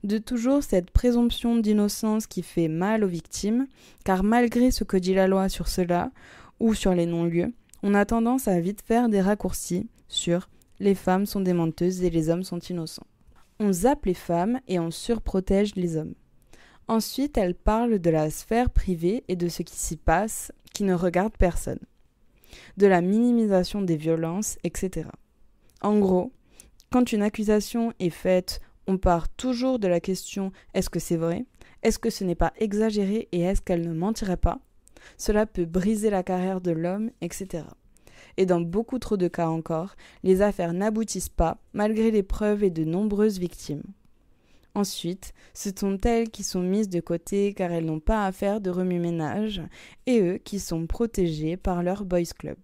de toujours cette présomption d'innocence qui fait mal aux victimes, car malgré ce que dit la loi sur cela, ou sur les non-lieux, on a tendance à vite faire des raccourcis sur les femmes sont des menteuses et les hommes sont innocents. On zappe les femmes et on surprotège les hommes. Ensuite, elle parle de la sphère privée et de ce qui s'y passe qui ne regarde personne, de la minimisation des violences, etc. En gros, quand une accusation est faite, on part toujours de la question est-ce que c'est vrai? Est-ce que ce n'est pas exagéré et est-ce qu'elle ne mentirait pas? Cela peut briser la carrière de l'homme, etc. Et dans beaucoup trop de cas encore, les affaires n'aboutissent pas, malgré les preuves et de nombreuses victimes. Ensuite, ce sont elles qui sont mises de côté car elles n'ont pas à faire de remue-ménage, et eux qui sont protégés par leur boys club.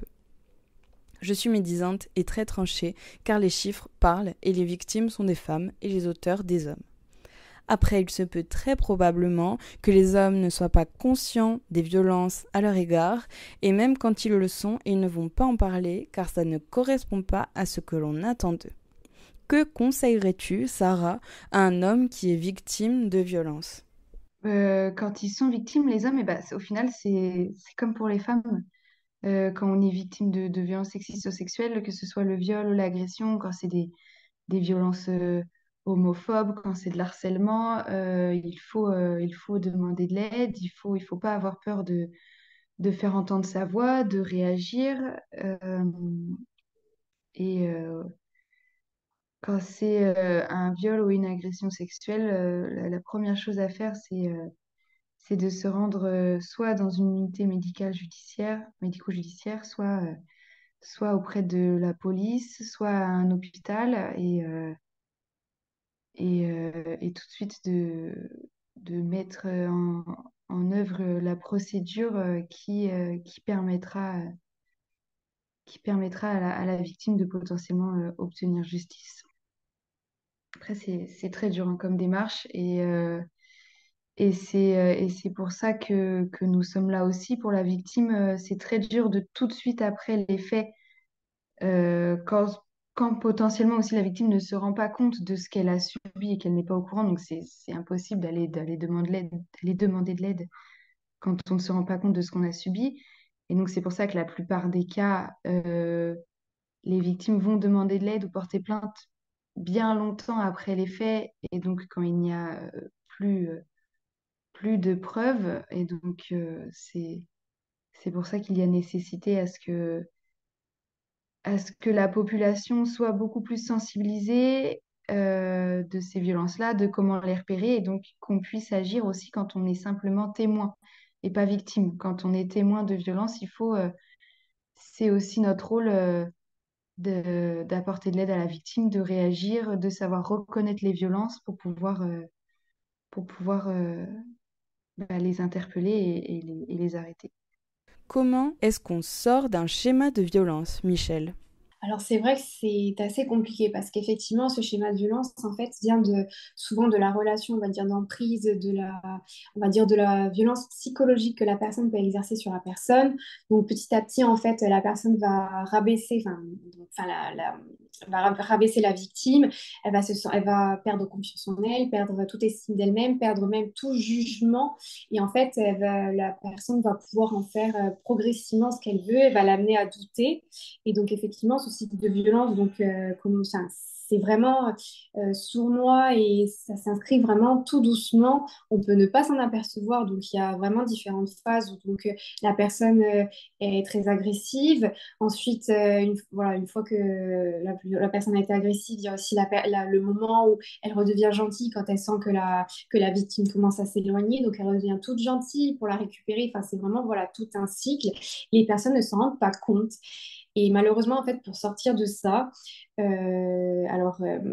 Je suis médisante et très tranchée car les chiffres parlent et les victimes sont des femmes et les auteurs des hommes. Après, il se peut très probablement que les hommes ne soient pas conscients des violences à leur égard, et même quand ils le sont, ils ne vont pas en parler car ça ne correspond pas à ce que l'on attend d'eux. Que conseillerais-tu, Sarah, à un homme qui est victime de violences? Quand ils sont victimes, les hommes, au final, c'est comme pour les femmes. Quand on est victime de violences sexistes ou sexuelles, que ce soit le viol ou l'agression, quand c'est des violences homophobes, quand c'est de l'harcèlement, il faut demander de l'aide, il faut pas avoir peur de faire entendre sa voix, de réagir. euh, et quand c'est un viol ou une agression sexuelle, la première chose à faire, c'est de se rendre soit dans une unité médicale judiciaire, médico-judiciaire, soit auprès de la police, soit à un hôpital et tout de suite de mettre en œuvre la procédure qui permettra à la victime de potentiellement obtenir justice. Après, c'est très dur hein, comme démarche et c'est pour ça que nous sommes là aussi pour la victime. C'est très dur de tout de suite après les faits euh, quand, quand potentiellement aussi la victime ne se rend pas compte de ce qu'elle a subi et qu'elle n'est pas au courant, donc c'est impossible d'aller demander de l'aide quand on ne se rend pas compte de ce qu'on a subi. Et donc c'est pour ça que la plupart des cas, les victimes vont demander de l'aide ou porter plainte bien longtemps après les faits, et donc quand il n'y a plus de preuves, et donc c'est pour ça qu'il y a nécessité à ce que la population soit beaucoup plus sensibilisée de ces violences-là, de comment les repérer, et donc qu'on puisse agir aussi quand on est simplement témoin et pas victime. Quand on est témoin de violence, c'est aussi notre rôle d'apporter de l'aide à la victime, de réagir, de savoir reconnaître les violences pour pouvoir les interpeller et les arrêter. Comment est-ce qu'on sort d'un schéma de violence, Michel? Alors c'est vrai que c'est assez compliqué parce qu'effectivement ce schéma de violence en fait vient souvent de la relation on va dire d'emprise on va dire de la violence psychologique que la personne peut exercer sur la personne. Donc petit à petit en fait la personne va rabaisser va rabaisser la victime, elle va perdre confiance en elle, perdre toute estime d'elle-même, perdre même tout jugement et en fait la personne va pouvoir en faire progressivement ce qu'elle veut, elle va l'amener à douter et donc, effectivement, ce cycle de violence, donc, c'est vraiment sournois et ça s'inscrit vraiment tout doucement. On peut ne pas s'en apercevoir. Donc, il y a vraiment différentes phases où donc, la personne est très agressive. Ensuite, voilà, une fois que la personne a été agressive, il y a aussi le moment où elle redevient gentille quand elle sent que la victime commence à s'éloigner. Donc, elle redevient toute gentille pour la récupérer. Enfin, c'est vraiment voilà, tout un cycle. Les personnes ne s'en rendent pas compte. Et malheureusement, en fait, pour sortir de ça,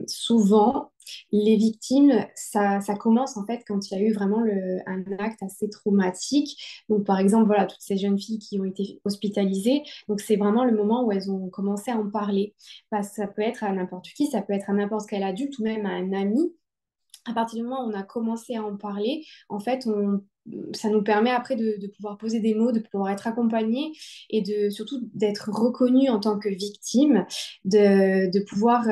souvent, les victimes, ça commence en fait quand il y a eu vraiment un acte assez traumatique. Donc, par exemple, voilà, toutes ces jeunes filles qui ont été hospitalisées, donc c'est vraiment le moment où elles ont commencé à en parler. Parce que ça peut être à n'importe qui, ça peut être à n'importe quel adulte ou même à un ami. À partir du moment où on a commencé à en parler, en fait, ça nous permet après de pouvoir poser des mots, de pouvoir être accompagné et surtout d'être reconnu en tant que victime, de pouvoir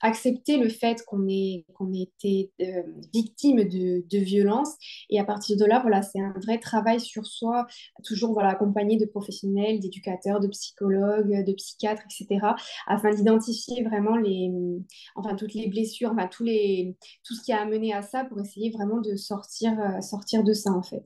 accepter le fait qu'on ait été victime de violence. Et à partir de là, voilà, c'est un vrai travail sur soi, toujours voilà, accompagné de professionnels, d'éducateurs, de psychologues, de psychiatres, etc., afin d'identifier vraiment toutes les blessures, tout ce qui a amené à ça pour essayer vraiment de sortir de ça en fait.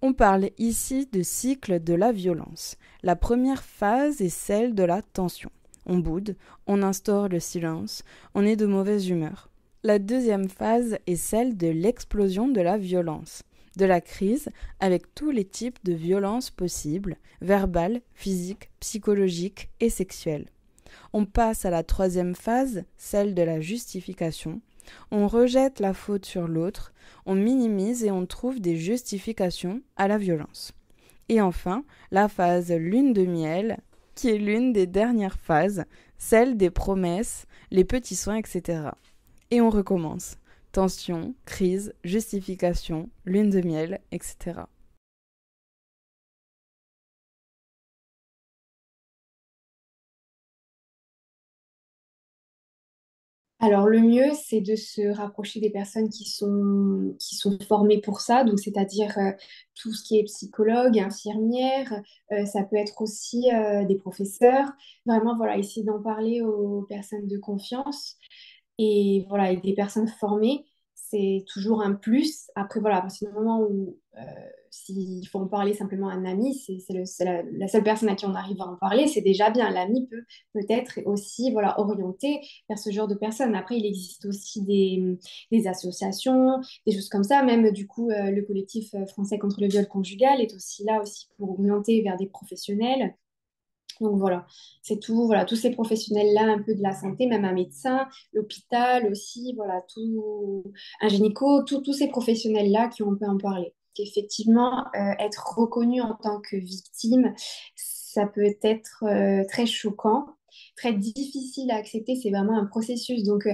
On parle ici de cycle de la violence. La première phase est celle de la tension. On boude, on instaure le silence, on est de mauvaise humeur. La deuxième phase est celle de l'explosion de la violence, de la crise avec tous les types de violences possibles, verbales, physiques, psychologiques et sexuelles. On passe à la troisième phase, celle de la justification. On rejette la faute sur l'autre, on minimise et on trouve des justifications à la violence. Et enfin, la phase lune de miel, qui est l'une des dernières phases, celle des promesses, les petits soins, etc. Et on recommence. Tension, crise, justification, lune de miel, etc. Alors, le mieux, c'est de se rapprocher des personnes qui sont formées pour ça, donc c'est-à-dire tout ce qui est psychologue, infirmière, ça peut être aussi des professeurs. Vraiment, voilà, essayer d'en parler aux personnes de confiance et voilà, et des personnes formées, c'est toujours un plus. Après, voilà, à partir du moment où s'il faut en parler simplement à un ami, c'est la seule personne à qui on arrive à en parler, c'est déjà bien. L'ami peut peut-être aussi voilà, orienter vers ce genre de personnes. Après, il existe aussi des associations, des choses comme ça. Même du coup, le collectif français contre le viol conjugal est aussi là aussi pour orienter vers des professionnels. Donc voilà, c'est tout, voilà, tous ces professionnels-là, un peu de la santé, même un médecin, l'hôpital aussi, voilà, un gynéco, tous ces professionnels-là qui ont pu en parler. Effectivement, être reconnu en tant que victime, ça peut être très choquant, très difficile à accepter, c'est vraiment un processus. Donc,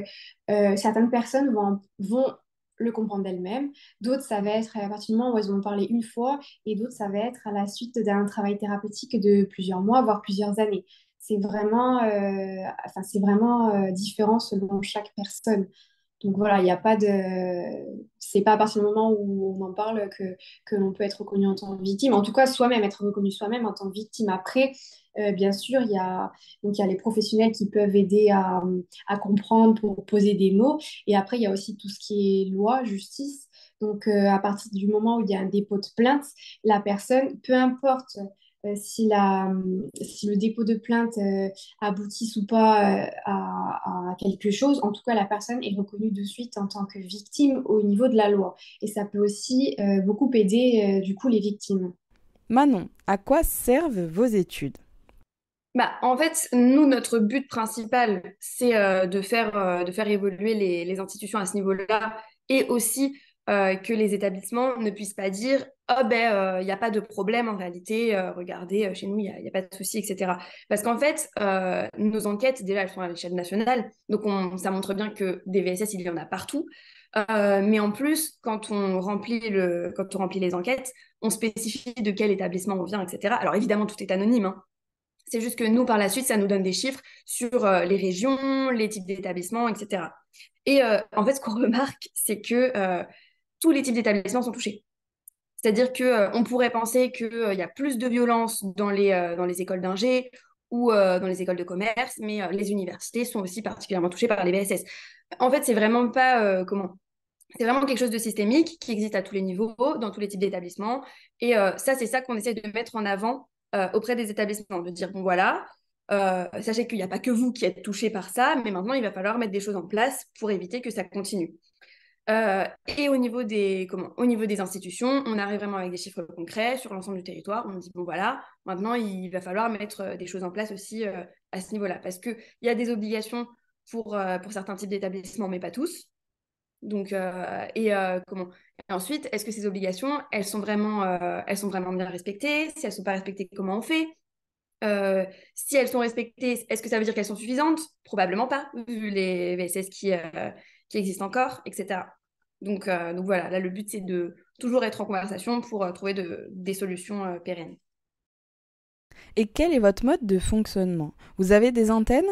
certaines personnes vont le comprendre d'elles-mêmes, d'autres, ça va être à partir du moment où elles vont en parler une fois, et d'autres, ça va être à la suite d'un travail thérapeutique de plusieurs mois, voire plusieurs années. C'est vraiment différent selon chaque personne. Donc voilà, il n'y a pas de... C'est pas à partir du moment où on en parle que l'on peut être reconnu en tant que victime. En tout cas, soi-même, être reconnu soi-même en tant que victime. Après, bien sûr, il y a les professionnels qui peuvent aider à comprendre pour poser des mots. Et après, il y a aussi tout ce qui est loi, justice. Donc, à partir du moment où il y a un dépôt de plainte, la personne, peu importe si le dépôt de plainte aboutisse ou pas à quelque chose, en tout cas, la personne est reconnue de suite en tant que victime au niveau de la loi. Et ça peut aussi beaucoup aider, du coup, les victimes. Manon, à quoi servent vos études ? Bah, en fait, nous, notre but principal, c'est de faire évoluer les institutions à ce niveau-là et aussi que les établissements ne puissent pas dire oh ben, il n'y a pas de problème en réalité, regardez, chez nous, il y a pas de souci, etc. Parce qu'en fait, nos enquêtes, déjà, elles sont à l'échelle nationale, donc ça montre bien que des VSS, il y en a partout. Mais en plus, quand on remplit les enquêtes, on spécifie de quel établissement on vient, etc. Alors évidemment, tout est anonyme, hein. C'est juste que nous, par la suite, ça nous donne des chiffres sur les régions, les types d'établissements, etc. Et en fait, ce qu'on remarque, c'est que tous les types d'établissements sont touchés. C'est-à-dire qu'on pourrait penser qu'il y a plus de violence dans les écoles d'ingé ou dans les écoles de commerce, mais les universités sont aussi particulièrement touchées par les VSS. En fait, c'est vraiment pas c'est vraiment quelque chose de systémique qui existe à tous les niveaux, dans tous les types d'établissements. Et ça, c'est ça qu'on essaie de mettre en avant auprès des établissements, de dire, bon voilà, sachez qu'il n'y a pas que vous qui êtes touchés par ça, mais maintenant, il va falloir mettre des choses en place pour éviter que ça continue. Et au niveau des institutions, on arrive vraiment avec des chiffres concrets sur l'ensemble du territoire. On dit, bon voilà, maintenant, il va falloir mettre des choses en place aussi à ce niveau-là. Parce qu'il y a des obligations pour certains types d'établissements, mais pas tous. Donc, et ensuite, est-ce que ces obligations, elles sont vraiment bien respectées? Si elles ne sont pas respectées, comment on fait? Si elles sont respectées, est-ce que ça veut dire qu'elles sont suffisantes? Probablement pas, vu les VSS qui existent encore, etc. Donc voilà, là, le but, c'est de toujours être en conversation pour trouver des solutions pérennes. Et quel est votre mode de fonctionnement? Vous avez des antennes?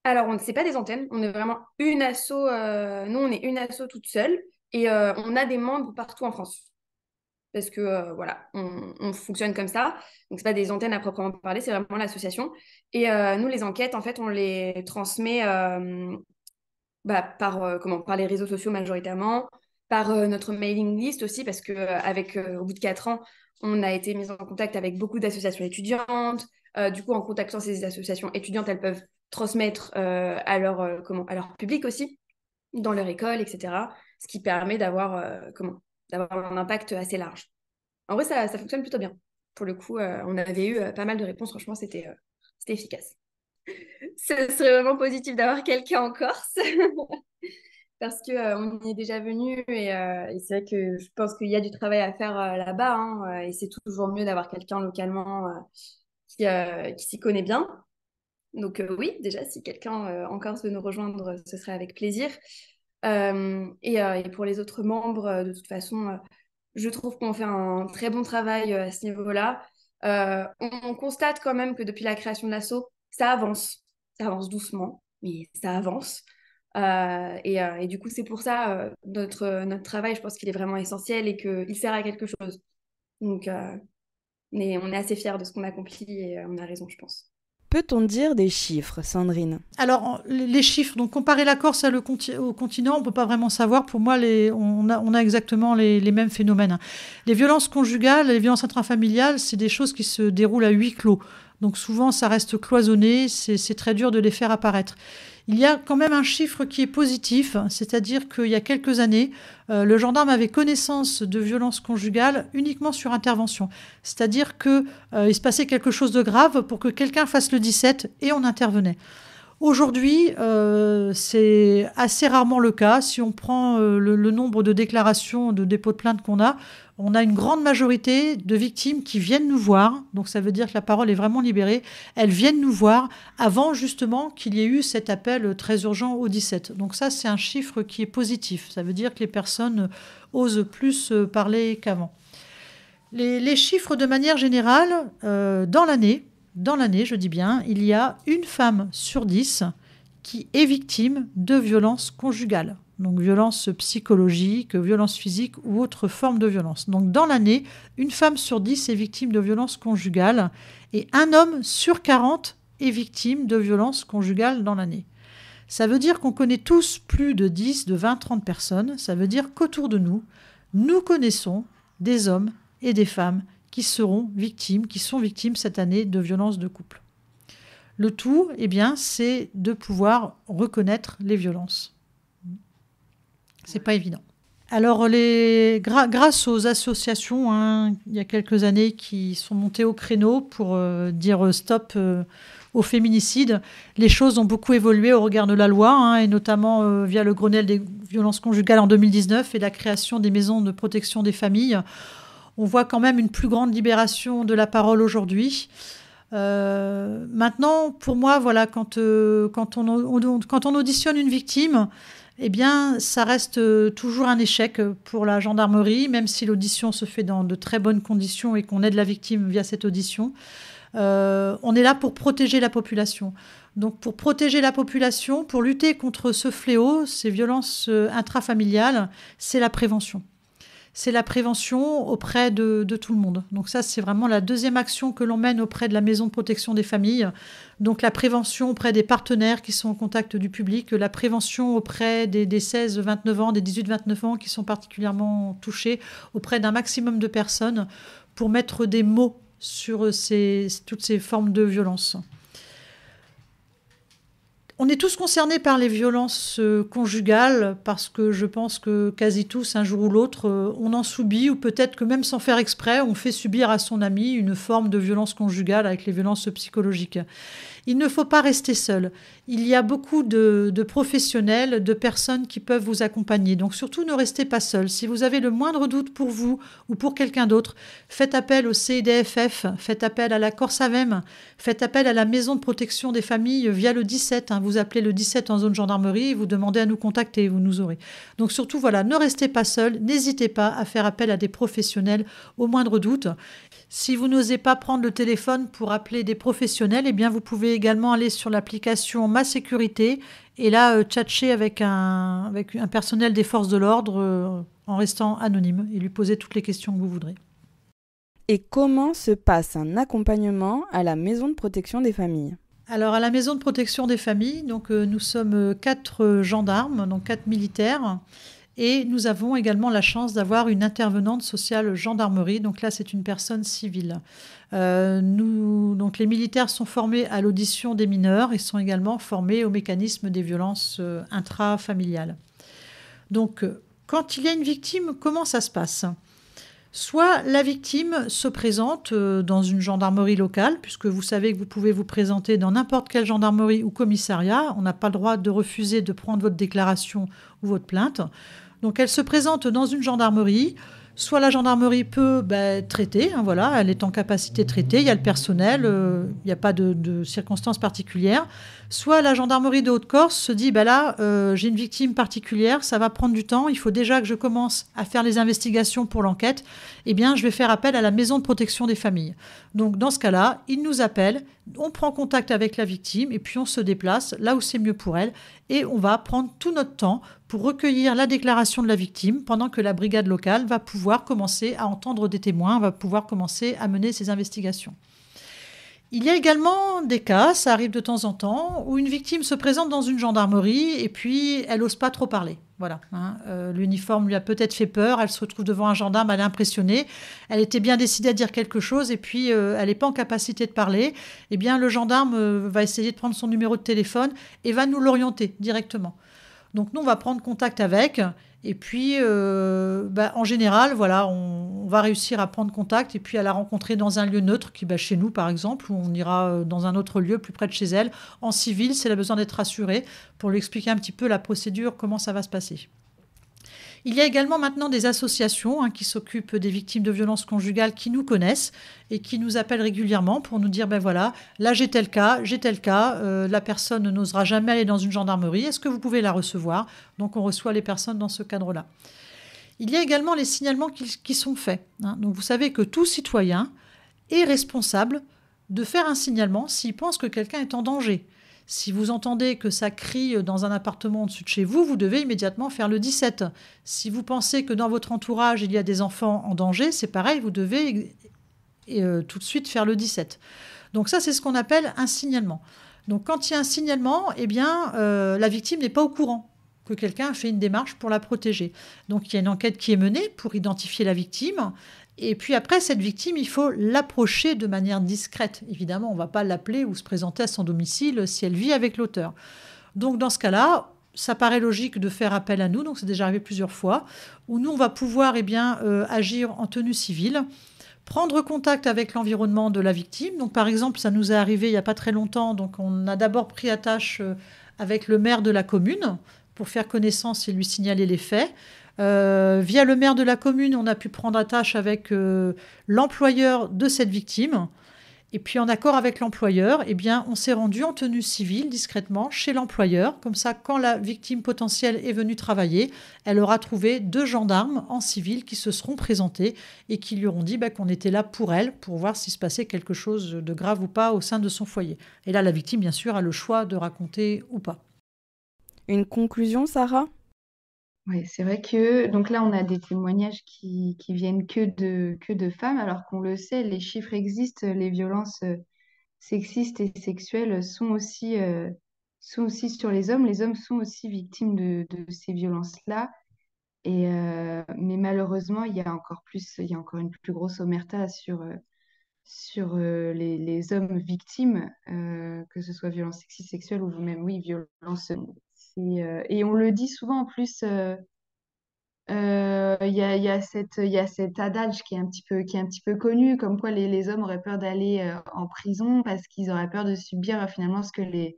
Alors, on ne sait pas des antennes, on est vraiment une asso, nous on est une asso toute seule et on a des membres partout en France. Parce que voilà, on fonctionne comme ça. Donc, ce n'est pas des antennes à proprement parler, c'est vraiment l'association. Et nous, les enquêtes, en fait, on les transmet par les réseaux sociaux majoritairement, par notre mailing list aussi, parce qu'au bout de 4 ans, on a été mis en contact avec beaucoup d'associations étudiantes. Du coup, en contactant ces associations étudiantes, elles peuvent transmettre à leur public aussi, dans leur école, etc. Ce qui permet d'avoir un impact assez large. En vrai, ça fonctionne plutôt bien. Pour le coup, on avait eu pas mal de réponses. Franchement, c'était efficace. Ce serait vraiment positif d'avoir quelqu'un en Corse. Parce qu'on y est déjà venu et c'est vrai que je pense qu'il y a du travail à faire là-bas. Hein, et c'est toujours mieux d'avoir quelqu'un localement qui s'y connaît bien. Donc oui, déjà, si quelqu'un en Corse veut nous rejoindre, ce serait avec plaisir. Et pour les autres membres, de toute façon, je trouve qu'on fait un très bon travail à ce niveau-là. On constate quand même que depuis la création de l'asso, ça avance. Ça avance doucement, mais ça avance. Et du coup, c'est pour ça, notre travail, je pense qu'il est vraiment essentiel et qu'il sert à quelque chose. Donc, mais on est assez fiers de ce qu'on accomplit et on a raison, je pense. Peut-on dire des chiffres, Sandrine? Alors, les chiffres, donc comparer la Corse au continent, on ne peut pas vraiment savoir. Pour moi, on a exactement les mêmes phénomènes. Les violences conjugales, les violences intrafamiliales, c'est des choses qui se déroulent à huis clos. Donc souvent, ça reste cloisonné, c'est très dur de les faire apparaître. Il y a quand même un chiffre qui est positif, c'est-à-dire qu'il y a quelques années, le gendarme avait connaissance de violences conjugales uniquement sur intervention. C'est-à-dire qu'il se passait quelque chose de grave pour que quelqu'un fasse le 17 et on intervenait. Aujourd'hui, c'est assez rarement le cas. Si on prend le nombre de déclarations, de dépôts de plainte qu'on a, on a une grande majorité de victimes qui viennent nous voir. Donc ça veut dire que la parole est vraiment libérée. Elles viennent nous voir avant justement qu'il y ait eu cet appel très urgent au 17. Donc ça, c'est un chiffre qui est positif. Ça veut dire que les personnes osent plus parler qu'avant. Les chiffres de manière générale, dans l'année, je dis bien, il y a une femme sur 10 qui est victime de violences conjugales. Donc violences psychologiques, violences physiques ou autres formes de violence. Donc dans l'année, une femme sur 10 est victime de violences conjugales et un homme sur 40 est victime de violences conjugales dans l'année. Ça veut dire qu'on connaît tous plus de 10, de 20, 30 personnes. Ça veut dire qu'autour de nous, nous connaissons des hommes et des femmes qui sont victimes cette année de violences de couple. Le tout, c'est de pouvoir reconnaître les violences. C'est pas évident. Alors, grâce aux associations, il y a quelques années, qui sont montées au créneau pour dire stop au féminicide, les choses ont beaucoup évolué au regard de la loi, et notamment via le Grenelle des violences conjugales en 2019 et la création des maisons de protection des familles. On voit quand même une plus grande libération de la parole aujourd'hui. Maintenant, pour moi, voilà, quand on auditionne une victime, ça reste toujours un échec pour la gendarmerie, même si l'audition se fait dans de très bonnes conditions et qu'on aide la victime via cette audition. On est là pour protéger la population. Donc, pour protéger la population, pour lutter contre ce fléau, ces violences intrafamiliales, c'est la prévention. c'est la prévention auprès de tout le monde. Donc ça, c'est vraiment la deuxième action que l'on mène auprès de la Maison de protection des familles. Donc la prévention auprès des partenaires qui sont au contact du public, la prévention auprès des 16-29 ans, des 18-29 ans qui sont particulièrement touchés, auprès d'un maximum de personnes pour mettre des mots sur toutes ces formes de violence. On est tous concernés par les violences conjugales parce que je pense que quasi tous, un jour ou l'autre, on en subit ou peut-être que même sans faire exprès, on fait subir à son ami une forme de violence conjugale avec les violences psychologiques. Il ne faut pas rester seul. Il y a beaucoup de professionnels, de personnes qui peuvent vous accompagner. Donc surtout, ne restez pas seul. Si vous avez le moindre doute pour vous ou pour quelqu'un d'autre, faites appel au CIDFF, faites appel à la Corsavem, faites appel à la Maison de protection des familles via le 17. Vous appelez le 17 en zone gendarmerie et vous demandez à nous contacter, vous nous aurez. Donc surtout, voilà, ne restez pas seul. N'hésitez pas à faire appel à des professionnels au moindre doute. Si vous n'osez pas prendre le téléphone pour appeler des professionnels, eh bien vous pouvez également aller sur l'application Ma Sécurité et là tchatcher avec un personnel des forces de l'ordre en restant anonyme et lui poser toutes les questions que vous voudrez. Et comment se passe un accompagnement à la Maison de protection des familles ? Alors à la Maison de protection des familles, donc, nous sommes 4 gendarmes, donc 4 militaires. Et nous avons également la chance d'avoir une intervenante sociale gendarmerie. Donc là, c'est une personne civile. Donc les militaires sont formés à l'audition des mineurs et sont également formés au mécanisme des violences intrafamiliales. Donc, quand il y a une victime, comment ça se passe ? Soit la victime se présente dans une gendarmerie locale, puisque vous savez que vous pouvez vous présenter dans n'importe quelle gendarmerie ou commissariat. On n'a pas le droit de refuser de prendre votre déclaration ou votre plainte. Donc elle se présente dans une gendarmerie. Soit la gendarmerie peut traiter, voilà, elle est en capacité de traiter, il y a le personnel, il n'y a pas de circonstances particulières. Soit la gendarmerie de Haute-Corse se dit, là, j'ai une victime particulière, ça va prendre du temps, il faut déjà que je commence à faire les investigations pour l'enquête, eh bien, je vais faire appel à la Maison de protection des familles. Donc, dans ce cas-là, ils nous appellent, on prend contact avec la victime et puis on se déplace là où c'est mieux pour elle et on va prendre tout notre temps pour recueillir la déclaration de la victime pendant que la brigade locale va pouvoir commencer à entendre des témoins, va pouvoir commencer à mener ses investigations. Il y a également des cas, ça arrive de temps en temps, où une victime se présente dans une gendarmerie et puis elle n'ose pas trop parler. Voilà, l'uniforme lui a peut-être fait peur, elle se retrouve devant un gendarme, elle est impressionnée, elle était bien décidée à dire quelque chose et puis elle n'est pas en capacité de parler. Eh bien, le gendarme va essayer de prendre son numéro de téléphone et va nous l'orienter directement. Donc nous, on va prendre contact avec et puis en général, voilà, on va réussir à prendre contact et puis à la rencontrer dans un lieu neutre, qui chez nous par exemple, ou on ira dans un autre lieu plus près de chez elle, en civil, si elle a besoin d'être rassurée, pour lui expliquer un petit peu la procédure, comment ça va se passer. Il y a également maintenant des associations qui s'occupent des victimes de violences conjugales qui nous connaissent et qui nous appellent régulièrement pour nous dire, voilà, là j'ai tel cas, la personne n'osera jamais aller dans une gendarmerie, est-ce que vous pouvez la recevoir ? Donc on reçoit les personnes dans ce cadre-là. Il y a également les signalements qui sont faits. Donc vous savez que tout citoyen est responsable de faire un signalement s'il pense que quelqu'un est en danger. Si vous entendez que ça crie dans un appartement au-dessus de chez vous, vous devez immédiatement faire le 17. Si vous pensez que dans votre entourage, il y a des enfants en danger, c'est pareil, vous devez tout de suite faire le 17. Donc ça, c'est ce qu'on appelle un signalement. Donc quand il y a un signalement, la victime n'est pas au courant que quelqu'un a fait une démarche pour la protéger. Donc il y a une enquête qui est menée pour identifier la victime. Et puis après, cette victime, il faut l'approcher de manière discrète. Évidemment, on ne va pas l'appeler ou se présenter à son domicile si elle vit avec l'auteur. Donc dans ce cas-là, ça paraît logique de faire appel à nous, donc c'est déjà arrivé plusieurs fois, où nous, on va pouvoir agir en tenue civile, prendre contact avec l'environnement de la victime. Donc par exemple, ça nous est arrivé il n'y a pas très longtemps, donc on a d'abord pris attache avec le maire de la commune pour faire connaissance et lui signaler les faits. Via le maire de la commune, on a pu prendre attache avec l'employeur de cette victime. Et puis, en accord avec l'employeur, on s'est rendu en tenue civile, discrètement, chez l'employeur. Comme ça, quand la victime potentielle est venue travailler, elle aura trouvé 2 gendarmes en civil qui se seront présentés et qui lui auront dit qu'on était là pour elle, pour voir s'il se passait quelque chose de grave ou pas au sein de son foyer. Et là, la victime, bien sûr, a le choix de raconter ou pas. Une conclusion, Sarah ? Ouais, c'est vrai que donc là, on a des témoignages qui viennent que de femmes, alors qu'on le sait, les chiffres existent, les violences sexistes et sexuelles sont aussi sur les hommes. Les hommes sont aussi victimes de ces violences-là. Mais malheureusement, il y a encore une plus grosse omerta sur les hommes victimes, que ce soit violence sexiste, sexuelle ou même, oui, violence. Et on le dit souvent en plus. Il y a cet adage qui est un petit peu connu, comme quoi les hommes auraient peur d'aller en prison parce qu'ils auraient peur de subir finalement ce que les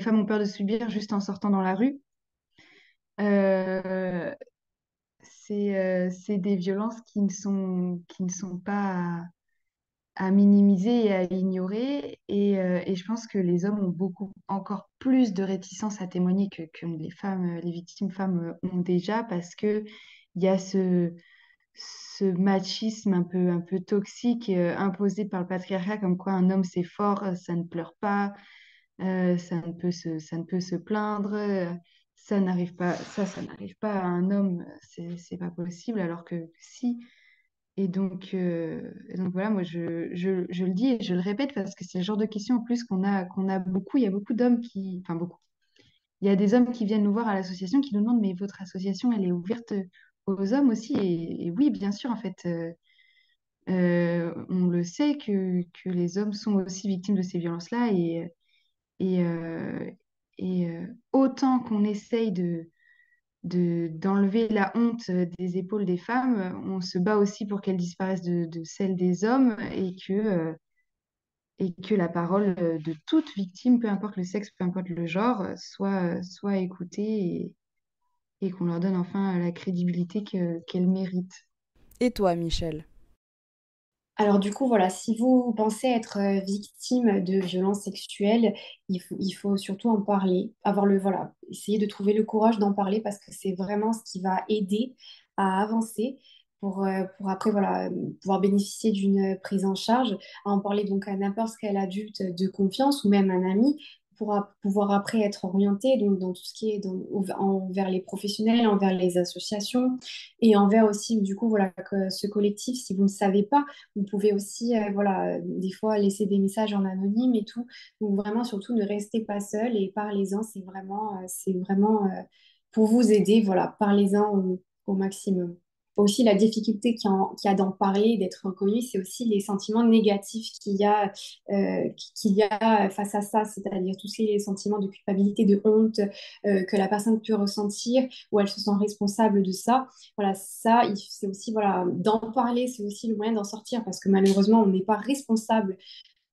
femmes ont peur de subir juste en sortant dans la rue. Euh, c'est des violences qui ne sont pas à minimiser et à ignorer. Et je pense que les hommes ont encore plus de réticence à témoigner que les femmes, les victimes femmes ont déjà, parce que il y a ce machisme un peu toxique imposé par le patriarcat, comme quoi un homme c'est fort, ça ne pleure pas, ça ne peut se plaindre, ça n'arrive pas à un homme, c'est pas possible, alors que si. Et donc voilà, moi je le dis et je le répète parce que c'est le genre de question en plus qu'on a beaucoup. Il y a beaucoup d'hommes qui, enfin beaucoup. Il y a des hommes qui viennent nous voir à l'association qui nous demandent, mais votre association, elle est ouverte aux hommes aussi? Et oui, bien sûr, en fait, on le sait que les hommes sont aussi victimes de ces violences-là. Et, euh, autant qu'on essaye d'enlever la honte des épaules des femmes, on se bat aussi pour qu'elles disparaissent de celles des hommes et que la parole de toute victime, peu importe le sexe, peu importe le genre, soit écoutée et qu'on leur donne enfin la crédibilité qu'elles méritent. Et toi, Michel? Alors du coup, voilà, si vous pensez être victime de violences sexuelles, il faut surtout en parler, voilà, essayer de trouver le courage d'en parler parce que c'est vraiment ce qui va aider à avancer pour après, voilà, pouvoir bénéficier d'une prise en charge, à en parler donc à n'importe quel adulte de confiance ou même un ami pour pouvoir après être orienté donc, dans tout ce qui est envers les professionnels, envers les associations et envers aussi, du coup, voilà, ce collectif, si vous ne savez pas. Vous pouvez aussi, voilà, des fois laisser des messages en anonyme et tout. Donc vraiment, surtout, ne restez pas seul et parlez-en. C'est vraiment pour vous aider. Voilà, parlez-en au maximum. Aussi, la difficulté qu'il y a d'en parler, d'être reconnu, c'est aussi les sentiments négatifs qu'il y a face à ça, c'est-à-dire tous ces sentiments de culpabilité, de honte que la personne peut ressentir, où elle se sent responsable de ça. Voilà, ça, c'est aussi, voilà, d'en parler, c'est aussi le moyen d'en sortir parce que malheureusement, on n'est pas responsable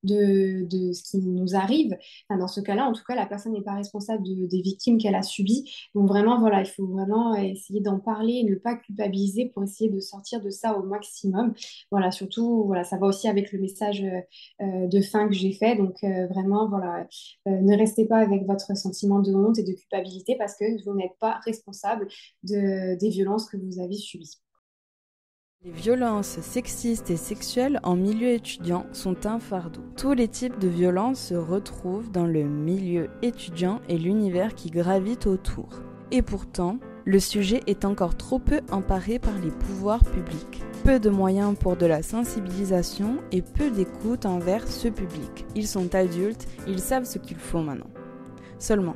de ce qui nous arrive. Enfin, dans ce cas-là, en tout cas, la personne n'est pas responsable des victimes qu'elle a subies. Donc vraiment, voilà, il faut vraiment essayer d'en parler et ne pas culpabiliser pour essayer de sortir de ça au maximum. Voilà, surtout, voilà, ça va aussi avec le message de fin que j'ai fait. Donc vraiment, voilà, ne restez pas avec votre sentiment de honte et de culpabilité parce que vous n'êtes pas responsable des violences que vous avez subies. Les violences sexistes et sexuelles en milieu étudiant sont un fardeau. Tous les types de violences se retrouvent dans le milieu étudiant et l'univers qui gravite autour. Et pourtant, le sujet est encore trop peu emparé par les pouvoirs publics. Peu de moyens pour de la sensibilisation et peu d'écoute envers ce public. Ils sont adultes, ils savent ce qu'il faut maintenant. Seulement,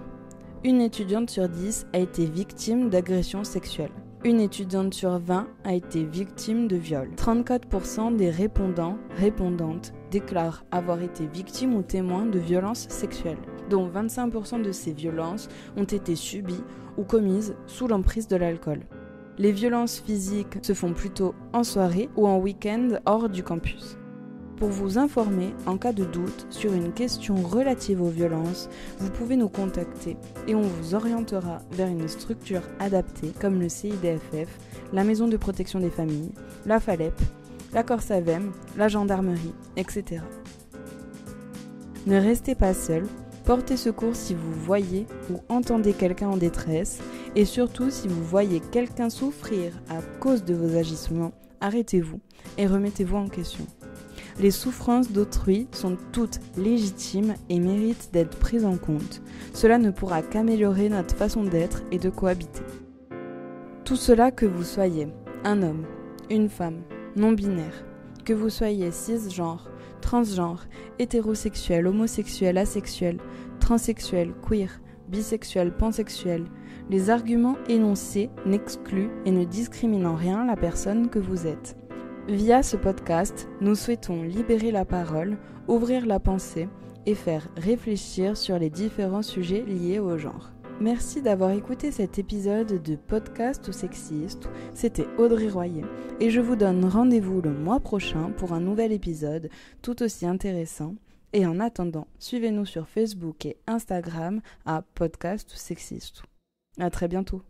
une étudiante sur 10 a été victime d'agressions sexuelles. Une étudiante sur 20 a été victime de viol. 34% des répondantes déclarent avoir été victimes ou témoins de violences sexuelles, dont 25% de ces violences ont été subies ou commises sous l'emprise de l'alcool. Les violences physiques se font plutôt en soirée ou en week-end hors du campus. Pour vous informer, en cas de doute sur une question relative aux violences, vous pouvez nous contacter et on vous orientera vers une structure adaptée comme le CIDFF, la Maison de protection des familles, la FALEP, la Corsavem, la gendarmerie, etc. Ne restez pas seul, portez secours si vous voyez ou entendez quelqu'un en détresse et surtout si vous voyez quelqu'un souffrir à cause de vos agissements, arrêtez-vous et remettez-vous en question. Les souffrances d'autrui sont toutes légitimes et méritent d'être prises en compte. Cela ne pourra qu'améliorer notre façon d'être et de cohabiter. Tout cela que vous soyez un homme, une femme, non-binaire, que vous soyez cisgenre, transgenre, hétérosexuel, homosexuel, asexuel, transsexuel, queer, bisexuel, pansexuel, les arguments énoncés n'excluent et ne discriminent en rien la personne que vous êtes. Via ce podcast, nous souhaitons libérer la parole, ouvrir la pensée et faire réfléchir sur les différents sujets liés au genre. Merci d'avoir écouté cet épisode de Podcast ou Sexiste. C'était Audrey Royer et je vous donne rendez-vous le mois prochain pour un nouvel épisode tout aussi intéressant. Et en attendant, suivez-nous sur Facebook et Instagram à Podcast ou Sexiste. À très bientôt.